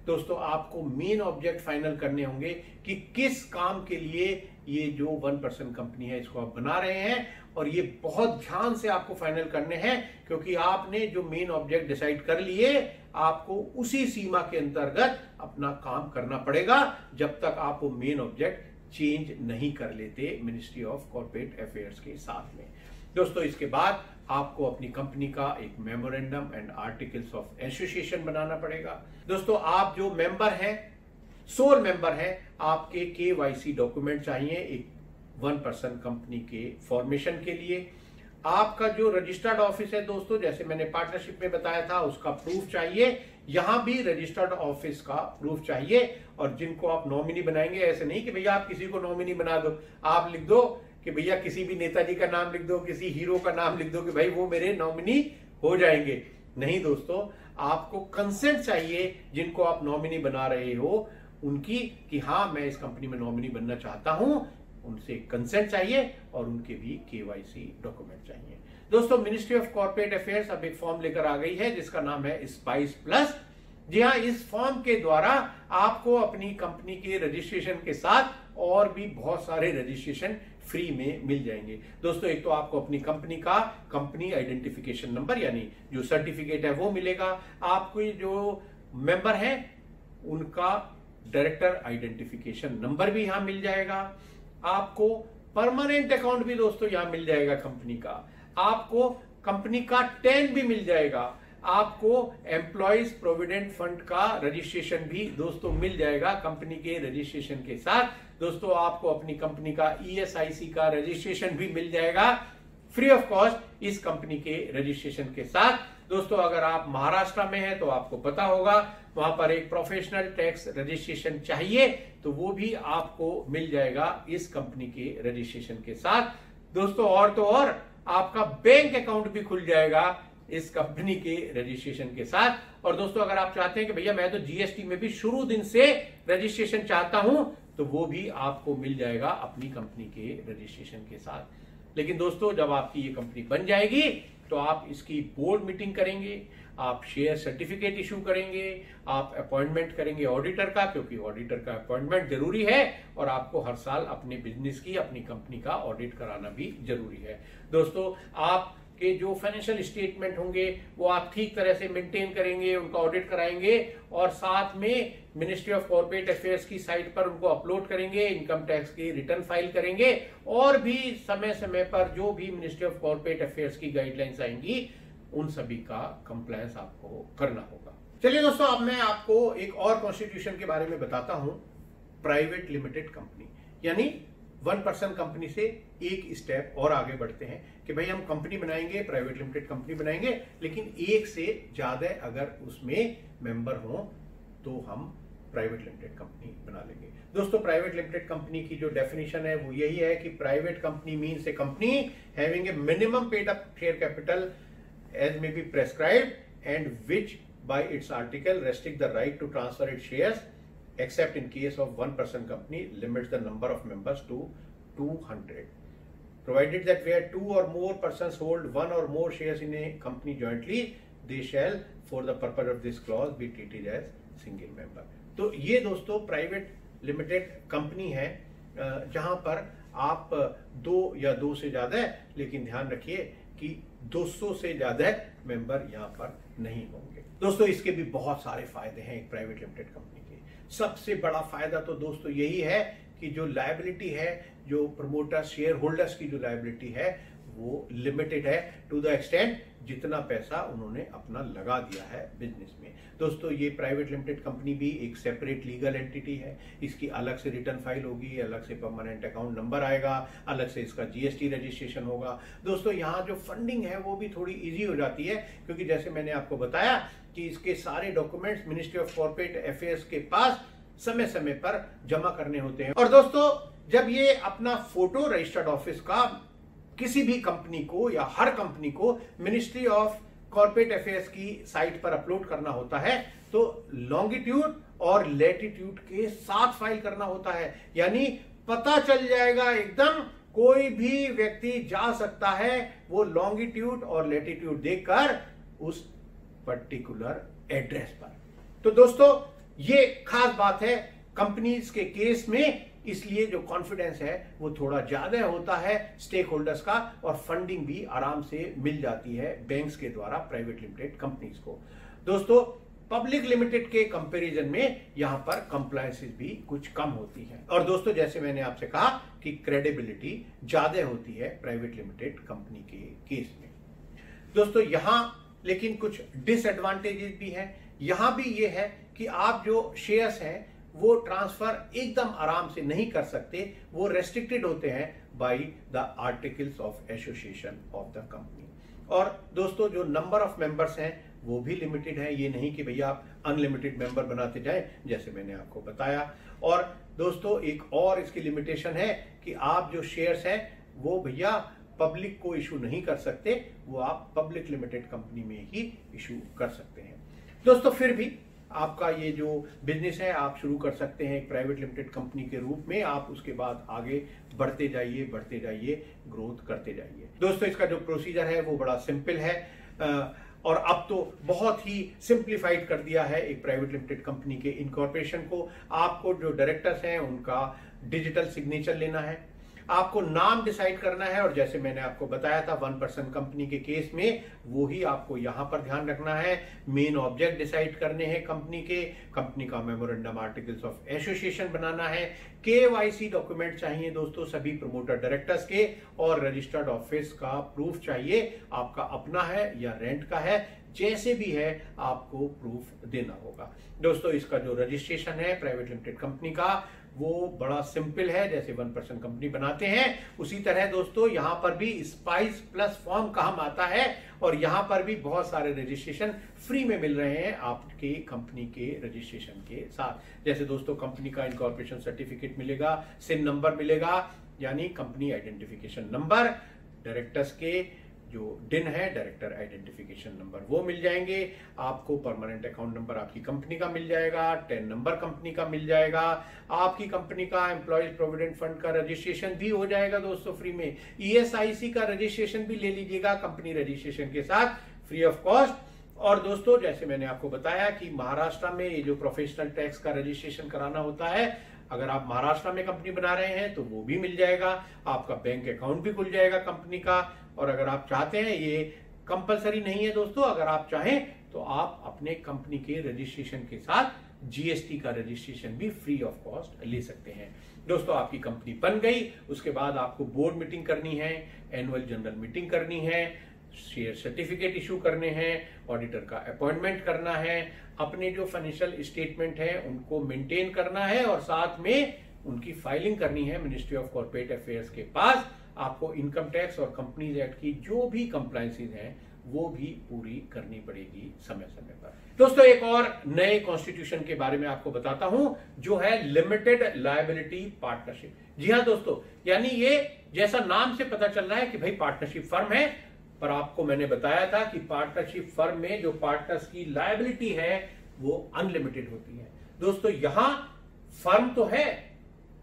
दोस्तों, आपको मेन ऑब्जेक्ट फाइनल करने होंगे कि किस काम के लिए ये जो 1% कंपनी है इसको आप बना रहे हैं, और ये बहुत ध्यान से आपको फाइनल करने हैं, क्योंकि आपने जो मेन ऑब्जेक्ट डिसाइड कर लिए, आपको उसी सीमा के अंतर्गत अपना काम करना पड़ेगा जब तक आप वो मेन ऑब्जेक्ट चेंज नहीं कर लेते मिनिस्ट्री ऑफ कॉर्पोरेट अफेयर्स के साथ में। दोस्तों, इसके बाद आपको अपनी कंपनी का एक memorandum and articles of association बनाना पड़ेगा। दोस्तों, आप जो मेंबर हैं, सोल मेंबर हैं, आपके KYC डॉक्यूमेंट चाहिए एक 1% कंपनी के फॉर्मेशन के लिए। आपका जो रजिस्टर्ड ऑफिस है दोस्तों, जैसे मैंने पार्टनरशिप में बताया था, उसका प्रूफ चाहिए। यहां भी रजिस्टर्ड ऑफिस का प्रूफ चाहिए। और जिनको आप नॉमिनी बनाएंगे, ऐसे नहीं कि भैया आप किसी को नॉमिनी बना दो, आप लिख दो कि भैया किसी भी नेताजी का नाम लिख दो, किसी हीरो का नाम लिख दो कि भाई वो मेरे नॉमिनी हो जाएंगे। नहीं दोस्तों, आपको कंसेंट चाहिए जिनको आप नॉमिनी बना रहे हो उनकी, कि हाँ मैं इस कंपनी में नॉमिनी बनना चाहता हूं। उनसे कंसेंट चाहिए और उनके भी KYC डॉक्यूमेंट चाहिए। दोस्तों, मिनिस्ट्री ऑफ कॉर्पोरेट अफेयर्स अब एक फॉर्म लेकर आ गई है जिसका नाम है स्पाइस प्लस। जी हाँ, इस फॉर्म के द्वारा आपको अपनी कंपनी के रजिस्ट्रेशन के साथ और भी बहुत सारे रजिस्ट्रेशन फ्री में मिल जाएंगे। दोस्तों, एक तो आपको अपनी कंपनी का कंपनी आइडेंटिफिकेशन नंबर यानी जो सर्टिफिकेट है वो मिलेगा। आपको जो मेंबर है उनका डायरेक्टर आइडेंटिफिकेशन नंबर भी यहां मिल जाएगा। आपको परमानेंट अकाउंट भी दोस्तों यहां मिल जाएगा कंपनी का। आपको कंपनी का 10 भी मिल जाएगा। आपको एम्प्लॉइज प्रोविडेंट फंड का रजिस्ट्रेशन भी दोस्तों मिल जाएगा कंपनी के रजिस्ट्रेशन के साथ। दोस्तों, आपको अपनी कंपनी का ESIC का रजिस्ट्रेशन भी मिल जाएगा फ्री ऑफ कॉस्ट इस कंपनी के रजिस्ट्रेशन के साथ। दोस्तों, अगर आप महाराष्ट्र में हैं तो आपको पता होगा वहां पर एक प्रोफेशनल टैक्स रजिस्ट्रेशन चाहिए, तो वो भी आपको मिल जाएगा इस कंपनी के रजिस्ट्रेशन के साथ। दोस्तों, और तो और आपका बैंक अकाउंट भी खुल जाएगा इस कंपनी के रजिस्ट्रेशन के साथ। और दोस्तों, अगर आप चाहते हैं कि भैया मैं तो GST में भी शुरू दिन से रजिस्ट्रेशन चाहता हूं, तो वो भी आपको मिल जाएगा अपनी कंपनी के रजिस्ट्रेशन के साथ। लेकिन दोस्तों, जब आपकी ये कंपनी बन जाएगी तो आप इसकी बोर्ड मीटिंग करेंगे, आप शेयर सर्टिफिकेट इशू करेंगे, आप अपॉइंटमेंट करेंगे ऑडिटर का, क्योंकि ऑडिटर का अपॉइंटमेंट जरूरी है, और आपको हर साल अपने बिजनेस की, अपनी कंपनी का ऑडिट कराना भी जरूरी है। दोस्तों, आप के जो फाइनेंशियल स्टेटमेंट होंगे वो आप ठीक तरह से मेंटेन करेंगे, उनका ऑडिट कराएंगे, और साथ में मिनिस्ट्री ऑफ कॉर्पोरेट अफेयर्स की साइट पर उनको अपलोड करेंगे, इनकम टैक्स की रिटर्न फाइल करेंगे, और भी समय समय पर जो भी मिनिस्ट्री ऑफ कॉर्पोरेट अफेयर्स की गाइडलाइंस आएंगी उन सभी का कंप्लायंस आपको करना होगा। चलिए दोस्तों, अब मैं आपको एक और कॉन्स्टिट्यूशन के बारे में बताता हूं। प्राइवेट लिमिटेड कंपनी यानी 1% कंपनी से एक स्टेप और आगे बढ़ते हैं कि भाई हम कंपनी बनाएंगे, प्राइवेट लिमिटेड कंपनी बनाएंगे, लेकिन एक से ज्यादा अगर उसमें मेंबर हो तो हम प्राइवेट लिमिटेड कंपनी बना लेंगे। दोस्तों, प्राइवेट लिमिटेड कंपनी की जो डेफिनेशन है वो यही है कि private company means a company having a minimum paid up share capital as may be prescribed and which by its article restrict the right to transfer its shares except in case of 1% company limits the number of members to 200, provided that where 2 or more persons hold 1 or more shares in a company jointly they shall for the purpose of this clause be treated as single member। तो ये दोस्तों private limited company है जहां पर आप 2 या 2 से ज्यादा है, लेकिन ध्यान रखिए कि 200 से ज्यादा मेंबर यहां पर नहीं होंगे। दोस्तों, इसके भी बहुत सारे फायदे हैं एक प्राइवेट लिमिटेड कंपनी के। सबसे बड़ा फायदा तो दोस्तों यही है कि जो लायबिलिटी है, जो प्रमोटर शेयर होल्डर्स की जो लायबिलिटी है वो लिमिटेड है टू द एक्सटेंट जितना पैसा उन्होंने अपना लगा दिया है बिजनेस में। दोस्तों, ये प्राइवेट लिमिटेड कंपनी भी एक सेपरेट लीगल एंटिटी है। इसकी अलग से रिटर्न फाइल होगी, अलग से परमानेंट अकाउंट नंबर आएगा, अलग से इसका GST रजिस्ट्रेशन होगा। दोस्तों, यहाँ जो फंडिंग है वो भी थोड़ी इजी हो जाती है, क्योंकि जैसे मैंने आपको बताया कि इसके सारे documents ministry of corporate affairs के पास समय समय पर जमा करने होते हैं। और दोस्तों जब ये अपना फोटो रजिस्टर्ड ऑफिस का किसी भी कंपनी को या हर कंपनी को मिनिस्ट्री ऑफ कॉर्पोरेट अफेयर्स की साइट पर अपलोड करना होता है तो लॉन्गिट्यूड और लैटिट्यूड के साथ फाइल करना होता है, यानी पता चल जाएगा एकदम, कोई भी व्यक्ति जा सकता है वो लॉन्गिट्यूड और लैटिट्यूड देखकर उस पर्टिकुलर एड्रेस पर। तो दोस्तों ये खास बात है कंपनीज के केस में, इसलिए जो कॉन्फिडेंस है वो थोड़ा ज्यादा होता है स्टेक होल्डर्स का, और फंडिंग भी आराम से मिल जाती है बैंक्स के द्वारा प्राइवेट लिमिटेड कंपनीज को। दोस्तों पब्लिक लिमिटेड के कंपैरिजन में यहां पर कंप्लायंसेस भी कुछ कम होती है। और दोस्तों जैसे मैंने आपसे कहा कि क्रेडिबिलिटी ज्यादा होती है प्राइवेट लिमिटेड कंपनी के केस में। दोस्तों यहां लेकिन कुछ डिसएडवांटेजेस भी हैं। यहां भी ये है कि आप जो शेयर्स हैं वो ट्रांसफर एकदम आराम से नहीं कर सकते, वो रेस्ट्रिक्टेड होते हैं by the articles of association of the company. और दोस्तों जो नंबर ऑफ मेंबर्स हैं वो भी लिमिटेड है, ये नहीं कि भैया आप अनलिमिटेड मेंबर बनाते जाएं जैसे मैंने आपको बताया। और दोस्तों एक और इसकी लिमिटेशन है कि आप जो शेयर्स हैं वो भैया पब्लिक को इशू नहीं कर सकते, वो आप पब्लिक लिमिटेड कंपनी में ही इशू कर सकते हैं। दोस्तों फिर भी आपका ये जो बिजनेस है आप शुरू कर सकते हैं एक प्राइवेट लिमिटेड कंपनी के रूप में, आप उसके बाद आगे बढ़ते जाइए, ग्रोथ करते जाइए। दोस्तों इसका जो प्रोसीजर है वो बड़ा सिंपल है, और अब तो बहुत ही सिंप्लीफाइड कर दिया है एक प्राइवेट लिमिटेड कंपनी के इनकॉर्पोरेशन को। आपको जो डायरेक्टर्स हैं उनका डिजिटल सिग्नेचर लेना है, आपको नाम डिसाइड करना है, और जैसे मैंने आपको बताया था 1% कंपनी के केस में वो ही आपको यहां पर ध्यान रखना है। मेन ऑब्जेक्ट डिसाइड करने हैं कंपनी के, कंपनी का मेमोरेंडम आर्टिकल्स ऑफ एसोसिएशन बनाना है, केवाईसी डॉक्यूमेंट चाहिए दोस्तों सभी प्रमोटर डायरेक्टर्स के, और रजिस्टर्ड ऑफिस का प्रूफ चाहिए, आपका अपना है या रेंट का है, जैसे भी है आपको प्रूफ देना होगा। दोस्तों इसका जो रजिस्ट्रेशन है प्राइवेट लिमिटेड कंपनी का वो बड़ा सिंपल है, जैसे 1% कंपनी बनाते हैं उसी तरह दोस्तों यहां पर भी स्पाइस प्लस फॉर्म काम आता है, और यहां पर भी बहुत सारे रजिस्ट्रेशन फ्री में मिल रहे हैं आपके कंपनी के रजिस्ट्रेशन के साथ। जैसे दोस्तों कंपनी का इनकॉर्पोरेशन सर्टिफिकेट मिलेगा, सिन नंबर मिलेगा यानी कंपनी आइडेंटिफिकेशन नंबर, डायरेक्टर्स के जो डिन है डायरेक्टर आइडेंटिफिकेशन नंबर वो मिल जाएंगे, आपको परमानेंट अकाउंट नंबर आपकी कंपनी का मिल जाएगा, 10 नंबर कंपनी का मिल जाएगा, आपकी कंपनी का एम्प्लॉयज प्रोविडेंट फंड का रजिस्ट्रेशन भी हो जाएगा दोस्तों फ्री में, ईएसआईसी का रजिस्ट्रेशन भी ले लीजिएगा कंपनी रजिस्ट्रेशन के साथ फ्री ऑफ कॉस्ट। और दोस्तों जैसे मैंने आपको बताया कि महाराष्ट्र में ये जो प्रोफेशनल टैक्स का रजिस्ट्रेशन कराना होता है, अगर आप महाराष्ट्र में कंपनी बना रहे हैं तो वो भी मिल जाएगा, आपका बैंक अकाउंट भी खुल जाएगा कंपनी का। और अगर आप चाहते हैं, ये कंपलसरी नहीं है दोस्तों, अगर आप चाहें तो आप अपने कंपनी के रजिस्ट्रेशन के साथ जीएसटी का रजिस्ट्रेशन भी फ्री ऑफ कॉस्ट ले सकते हैं। दोस्तों आपकी कंपनी बन गई, उसके बाद आपको बोर्ड मीटिंग करनी है, एनुअल जनरल मीटिंग करनी है, शेयर सर्टिफिकेट इशू करने हैं, ऑडिटर का अपॉइंटमेंट करना है, अपने जो फाइनेंशियल स्टेटमेंट है उनको मेंटेन करना है, और साथ में उनकी फाइलिंग करनी है मिनिस्ट्री ऑफ कॉर्पोरेट अफेयर्स के पास। आपको इनकम टैक्स और कंपनीज एक्ट की जो भी कंप्लायंसेस हैं वो भी पूरी करनी पड़ेगी समय समय पर। दोस्तों एक और नए कॉन्स्टिट्यूशन के बारे में आपको बताता हूं जो है लिमिटेड लायबिलिटी पार्टनरशिप। जी हां दोस्तों, यानी ये जैसा नाम से पता चल रहा है कि भाई पार्टनरशिप फर्म है, पर आपको मैंने बताया था कि पार्टनरशिप फर्म में जो पार्टनर्स की लायबिलिटी है वो अनलिमिटेड होती है। दोस्तों यहां फर्म तो है,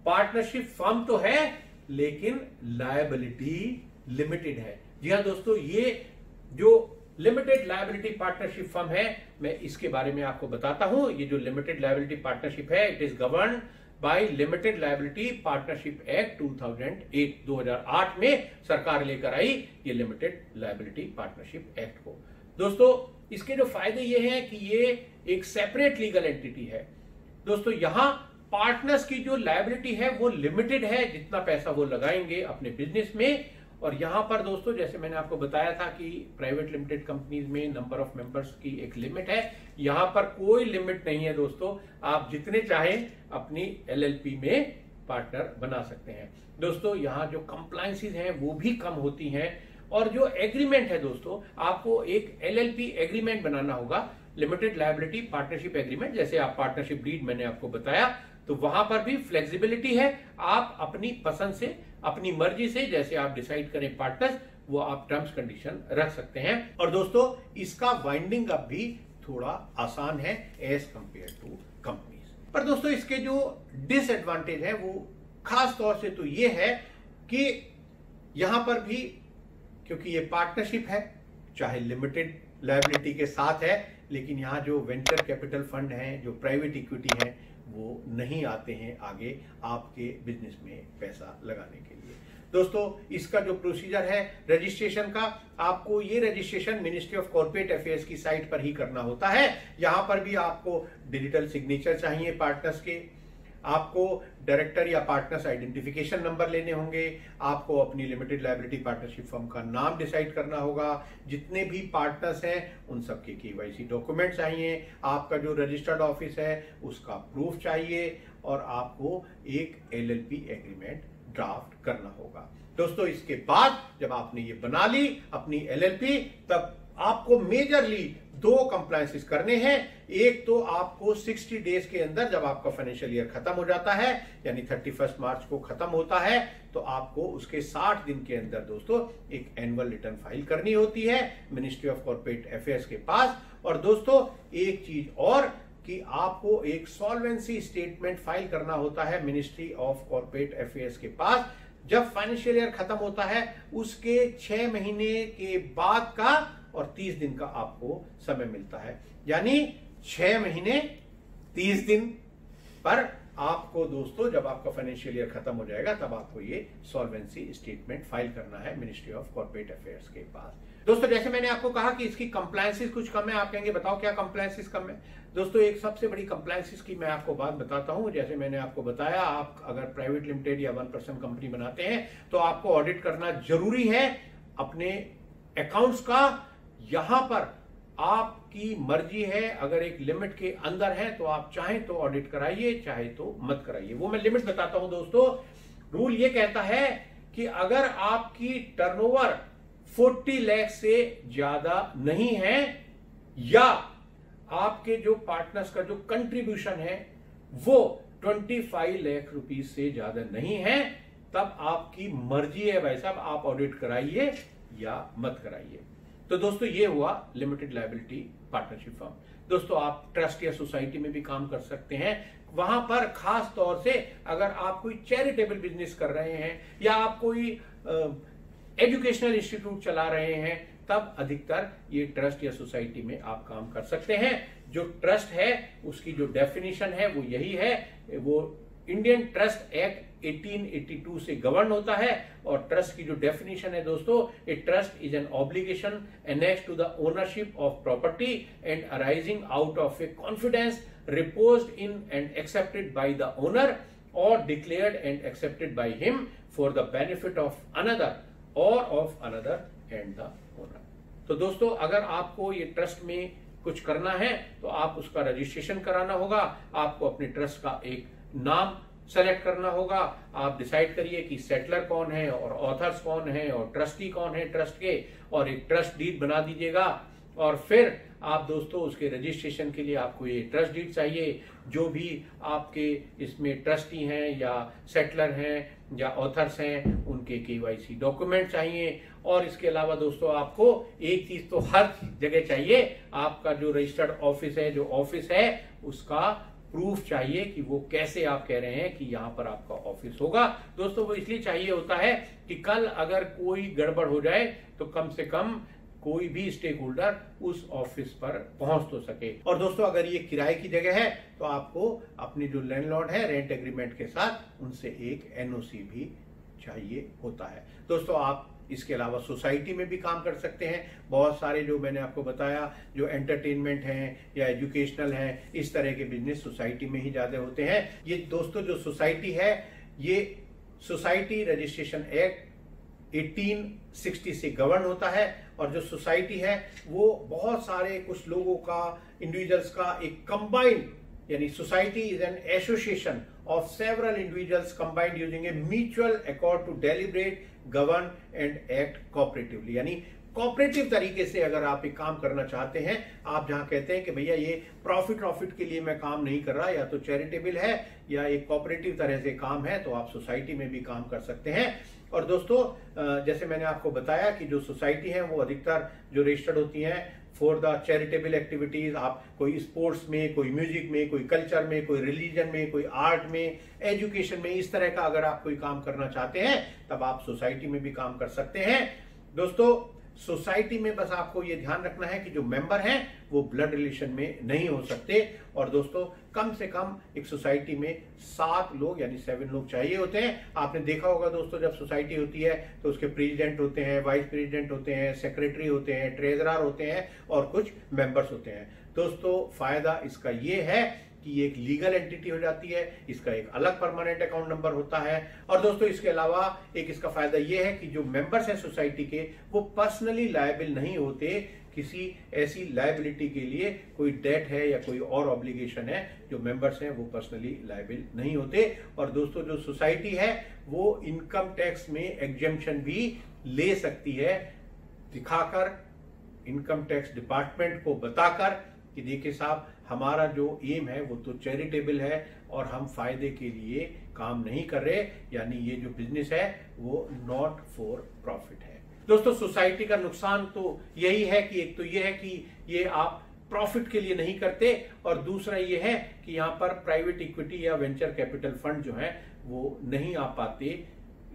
पार्टनरशिप फर्म तो है, लेकिन लायबिलिटी लिमिटेड है। जी हां दोस्तों, ये जो लिमिटेड लायबिलिटी पार्टनरशिप फर्म है मैं इसके बारे में आपको बताता हूं। ये जो लिमिटेड लायबिलिटी पार्टनरशिप है it is govern by limited liability partnership act 2008 में सरकार लेकर आई ये लिमिटेड लायबिलिटी पार्टनरशिप एक्ट को। दोस्तों इसके जो फायदे ये हैं कि ये एक सेपरेट लीगल एंटिटी है। दोस्तों यहां पार्टनर्स की जो लायबिलिटी है वो लिमिटेड है, जितना पैसा वो लगाएंगे अपने बिजनेस में। और यहां पर दोस्तों जैसे मैंने आपको बताया था कि प्राइवेट लिमिटेड कंपनीज में नंबर ऑफ मेंबर्स की एक लिमिट है, यहां पर कोई लिमिट नहीं है दोस्तों, आप जितने चाहें अपनी एलएलपी में पार्टनर बना सकते हैं। दोस्तों यहां जो कंप्लायंसेस हैं वो भी कम होती हैं, और जो एग्रीमेंट है दोस्तों आपको एक एलएलपी एग्रीमेंट बनाना होगा लिमिटेड लायबिलिटी पार्टनरशिप एग्रीमेंट, जैसे आप पार्टनरशिप डीड मैंने आपको बताया, तो वहां पर भी फ्लेक्सिबिलिटी है। आप अपनी पसंद से, अपनी मर्जी से जैसे आप डिसाइड करें पार्टनर्स, वो आप टर्म्स कंडीशन रख सकते हैं। और दोस्तों इसका वाइंडिंग अप भी थोड़ा आसान है एज कंपेयर टू कंपनीज। पर दोस्तों इसके जो डिसएडवांटेज है वो खास तौर से तो ये है कि यहां पर भी, क्योंकि ये पार्टनरशिप है, चाहे लिमिटेड लायबिलिटी के साथ है, लेकिन यहां जो वेंचर कैपिटल फंड हैं, जो प्राइवेट इक्विटी हैं, वो नहीं आते हैं आगे आपके बिजनेस में पैसा लगाने के लिए। दोस्तों इसका जो प्रोसीजर है रजिस्ट्रेशन का, आपको ये registration ministry of corporate affairs की साइट पर ही करना होता है। यहां पर भी आपको डिजिटल सिग्नेचर चाहिए पार्टनर्स के, आपको डायरेक्टर या पार्टनर्स आइडेंटिफिकेशन नंबर लेने होंगे, आपको अपनी लिमिटेड लायबिलिटी पार्टनरशिप फर्म का नाम डिसाइड करना होगा, जितने भी पार्टनर्स हैं उन सबके केवाईसी डॉक्यूमेंट चाहिए, आपका जो रजिस्टर्ड ऑफिस है उसका प्रूफ चाहिए, और आपको एक एलएलपी एग्रीमेंट ड्राफ्ट करना होगा। दोस्तों इसके बाद जब आपने ये बना ली अपनी एलएलपी, तब आपको मेजरली 2 कंप्लायंसेस करने हैं। एक तो आपको 60 डेज के अंदर, जब आपका फाइनेंशियल ईयर खत्म हो जाता है, यानी 31 मार्च को खत्म होता है, तो आपको उसके 60 दिन के अंदर दोस्तों एक एनुअल रिटर्न फाइल करनी होती है मिनिस्ट्री ऑफ कॉर्पोरेट अफेयर्स के पास। और दोस्तों एक चीज और कि आपको एक सॉल्वेंसी स्टेटमेंट फाइल करना होता है मिनिस्ट्री ऑफ कॉर्पोरेट अफेयर्स के पास। जब फाइनेंशियल ईयर खत्म होता है उसके 6 महीने के बाद का और 30 दिन का आपको समय मिलता है, यानी 6 महीने 30 दिन पर आपको दोस्तों जब आपका फाइनेंशियल ईयर खत्म हो जाएगा तब आपको ये सॉल्वेंसी स्टेटमेंट फाइल करना है मिनिस्ट्री ऑफ कॉर्पोरेट अफेयर्स के पास। दोस्तों जैसे मैंने आपको कहा कि इसकी कंप्लायंसेस कुछ कम है, आप कहेंगे बताओ क्या कंप्लायंसेस कम है। दोस्तों एक सबसे बड़ी कंप्लायंसेस की मैं आपको बात बताता हूं। जैसे मैंने आपको बताया, आप अगर प्राइवेट लिमिटेड या 1% कंपनी बनाते हैं तो आपको ऑडिट करना जरूरी है अपने अकाउंट्स का। यहां पर आपकी मर्जी है, अगर एक लिमिट के अंदर है तो आप चाहें तो ऑडिट कराइए, चाहे तो मत कराइए। वो मैं लिमिट बताता हूं दोस्तों। रूल ये कहता है कि अगर आपकी टर्नओवर 40 लाख से ज्यादा नहीं है, या आपके जो पार्टनर्स का जो कंट्रीब्यूशन है वो 25 लाख रुपीज से ज्यादा नहीं है, तब आपकी मर्जी है भाई साहब, आप ऑडिट कराइए या मत कराइए। तो दोस्तों ये हुआ लिमिटेड लायबिलिटी पार्टनरशिप फर्म। दोस्तों आप ट्रस्ट या सोसाइटी में भी काम कर सकते हैं। वहां पर खास तौर से अगर आप कोई चैरिटेबल बिजनेस कर रहे हैं या आप कोई एजुकेशनल इंस्टीट्यूट चला रहे हैं, तब अधिकतर ये ट्रस्ट या सोसाइटी में आप काम कर सकते हैं। जो ट्रस्ट है उसकी जो डेफिनेशन है वो यही है, वो इंडियन ट्रस्ट एक्ट 1882 से गवर्न होता है। और ट्रस्ट की जो डेफिनेशन है दोस्तों, a trust is an obligation annexed to the ownership of property and arising out of a confidence reposed in and accepted by the owner or declared and accepted by him for the benefit of another or of another and the owner. तो दोस्तों अगर आपको ये trust में कुछ करना है तो आप उसका रजिस्ट्रेशन कराना होगा, आपको अपने ट्रस्ट का एक नाम सेलेक्ट करना होगा, आप डिसाइड करिए कि सेटलर कौन है और ऑथर्स कौन है और ट्रस्टी कौन है ट्रस्ट के, और एक ट्रस्ट डीड बना दीजिएगा। और फिर आप दोस्तों उसके रजिस्ट्रेशन के लिए आपको ये ट्रस्ट डीड चाहिए। जो भी आपके इसमें ट्रस्टी हैं या सेटलर हैं या ऑथर्स हैं उनके केवाईसी डॉक्यूमेंट चाहिए। और इसके अलावा दोस्तों आपको एक चीज तो हर जगह चाहिए, आपका जो रजिस्टर्ड ऑफिस है, जो ऑफिस है उसका प्रूफ चाहिए कि वो कैसे आप कह रहे हैं कि यहां पर आपका ऑफिस होगा। दोस्तों वो इसलिए चाहिए होता है कि कल अगर कोई गड़बड़ हो जाए तो कम से कम कोई भी स्टेक होल्डर उस ऑफिस पर पहुंच तो सके। और दोस्तों अगर ये किराए की जगह है तो आपको अपने जो लैंडलॉर्ड है रेंट एग्रीमेंट के साथ उनसे एक एनओसी भी चाहिए होता है। दोस्तों आप इसके अलावा सोसाइटी में भी काम कर सकते हैं। बहुत सारे जो मैंने आपको बताया जो एंटरटेनमेंट हैं या एजुकेशनल हैं, इस तरह के बिजनेस सोसाइटी में ही ज्यादा होते हैं। ये दोस्तों जो सोसाइटी है ये सोसाइटी रजिस्ट्रेशन एक्ट 1860 से गवर्न होता है। और जो सोसाइटी है वो बहुत सारे कुछ लोगों का, इंडिविजुअल्स का एक कंबाइंड, यानी society is an association of several individuals combined using a mutual accord to deliberate, govern and act cooperatively. यानी कोऑपरेटिव तरीके से अगर आप एक काम करना चाहते हैं, आप जहां कहते हैं कि भैया ये प्रॉफिट के लिए मैं काम नहीं कर रहा, या तो चैरिटेबल है या एक कोऑपरेटिव तरह से काम है, तो आप सोसाइटी में भी काम कर सकते हैं। और दोस्तों जैसे मैंने आपको बताया कि जो सोसाइटी है वो अधिकतर जो रजिस्टर्ड होती हैं फॉर द चैरिटेबल एक्टिविटीज, आप कोई स्पोर्ट्स में, कोई म्यूजिक में, कोई कल्चर में, कोई रिलीजन में, कोई आर्ट में, एजुकेशन में, इस तरह का अगर आप कोई काम करना चाहते हैं तब आप सोसाइटी में भी काम कर सकते हैं। दोस्तों सोसाइटी में बस आपको ये ध्यान रखना है कि जो मेंबर हैं वो ब्लड रिलेशन में नहीं हो सकते, और दोस्तों कम से कम एक सोसाइटी में 7 लोग यानी 7 लोग चाहिए होते हैं। आपने देखा होगा दोस्तों, जब सोसाइटी होती है तो उसके प्रेसिडेंट होते हैं, वाइस प्रेसिडेंट होते हैं, सेक्रेटरी होते हैं, ट्रेजरर होते हैं और कुछ मेंबर्स होते हैं। दोस्तों फायदा इसका ये है कि ये एक लीगल एंटिटी हो जाती है, इसका एक अलग परमानेंट अकाउंट नंबर होता है, और दोस्तों इसके अलावा एक इसका फायदा ये है कि जो मेंबर्स हैं सोसाइटी के वो पर्सनली लायबल नहीं होते किसी ऐसी लायबिलिटी के लिए, कोई डेट है या कोई और ऑब्लिगेशन है, जो मेंबर्स हैं वो पर्सनली लायबल नहीं होते। और दोस्तों जो सोसाइटी है वो इनकम टैक्स में एग्जेम्पशन भी ले सकती है, दिखाकर, इनकम टैक्स डिपार्टमेंट को बताकर कि देखिए साहब हमारा जो एम है वो तो चैरिटेबल है और हम फायदे के लिए काम नहीं कर रहे, यानी ये जो बिजनेस है वो नॉट फॉर प्रॉफिट है। दोस्तों सोसाइटी का नुकसान तो यही है कि एक तो ये है कि ये आप प्रॉफिट के लिए नहीं करते, और दूसरा ये है कि यहाँ पर प्राइवेट इक्विटी या वेंचर कैपिटल फंड जो है वो नहीं आ पाते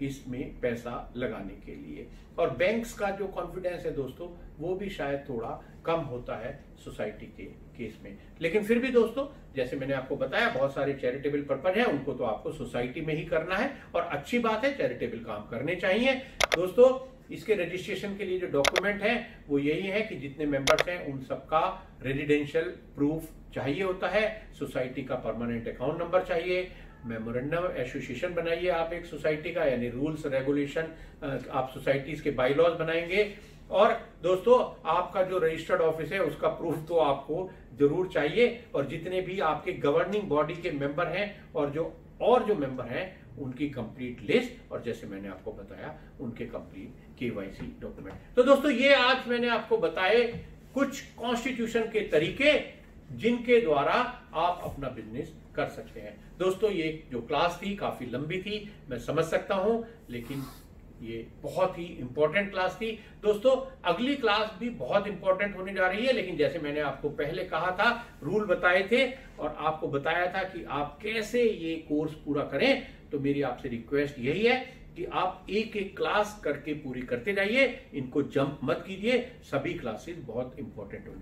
इसमें पैसा लगाने के लिए, और बैंक्स का जो कॉन्फिडेंस है दोस्तों वो भी शायद थोड़ा कम होता है सोसाइटी के केस में। लेकिन फिर भी दोस्तों जैसे मैंने आपको बताया बहुत सारे चैरिटेबल पर्पज है, उनको तो आपको सोसाइटी में ही करना है, और अच्छी बात है चैरिटेबल काम करने चाहिए। दोस्तों इसके रजिस्ट्रेशन के लिए जो डॉक्यूमेंट है वो यही है कि जितने मेंबर्स हैं उन सबका रेजिडेंशियल प्रूफ चाहिए होता है, सोसाइटी का परमानेंट अकाउंट नंबर चाहिए, मेमोरेंडम एसोसिएशन बनाइए आप एक सोसाइटी का, यानी रूल्स रेगुलेशन आप सोसाइटीज के बाईलॉज बनाएंगे, और दोस्तों आपका जो रजिस्टर्ड ऑफिस है उसका प्रूफ तो आपको जरूर चाहिए, और जितने भी आपके गवर्निंग बॉडी के मेंबर हैं और जो मेंबर हैं उनकी कंप्लीट लिस्ट, और जैसे मैंने आपको बताया उनके कंप्लीट केवाईसी डॉक्यूमेंट। तो दोस्तों ये आज मैंने आपको बताए कुछ कॉन्स्टिट्यूशन के तरीके जिनके द्वारा आप अपना बिजनेस कर सकते हैं। दोस्तों ये जो क्लास थी काफी लंबी थी, मैं समझ सकता हूं, लेकिन ये बहुत ही इंपॉर्टेंट क्लास थी। दोस्तों अगली क्लास भी बहुत इंपॉर्टेंट होने जा रही है, लेकिन जैसे मैंने आपको पहले कहा था, रूल बताए थे और आपको बताया था कि आप कैसे ये कोर्स पूरा करें, तो मेरी आपसे रिक्वेस्ट यही है कि आप एक एक क्लास करके पूरी करते जाइए, इनको जंप मत कीजिए, सभी क्लासेस बहुत इंपॉर्टेंट होंगी।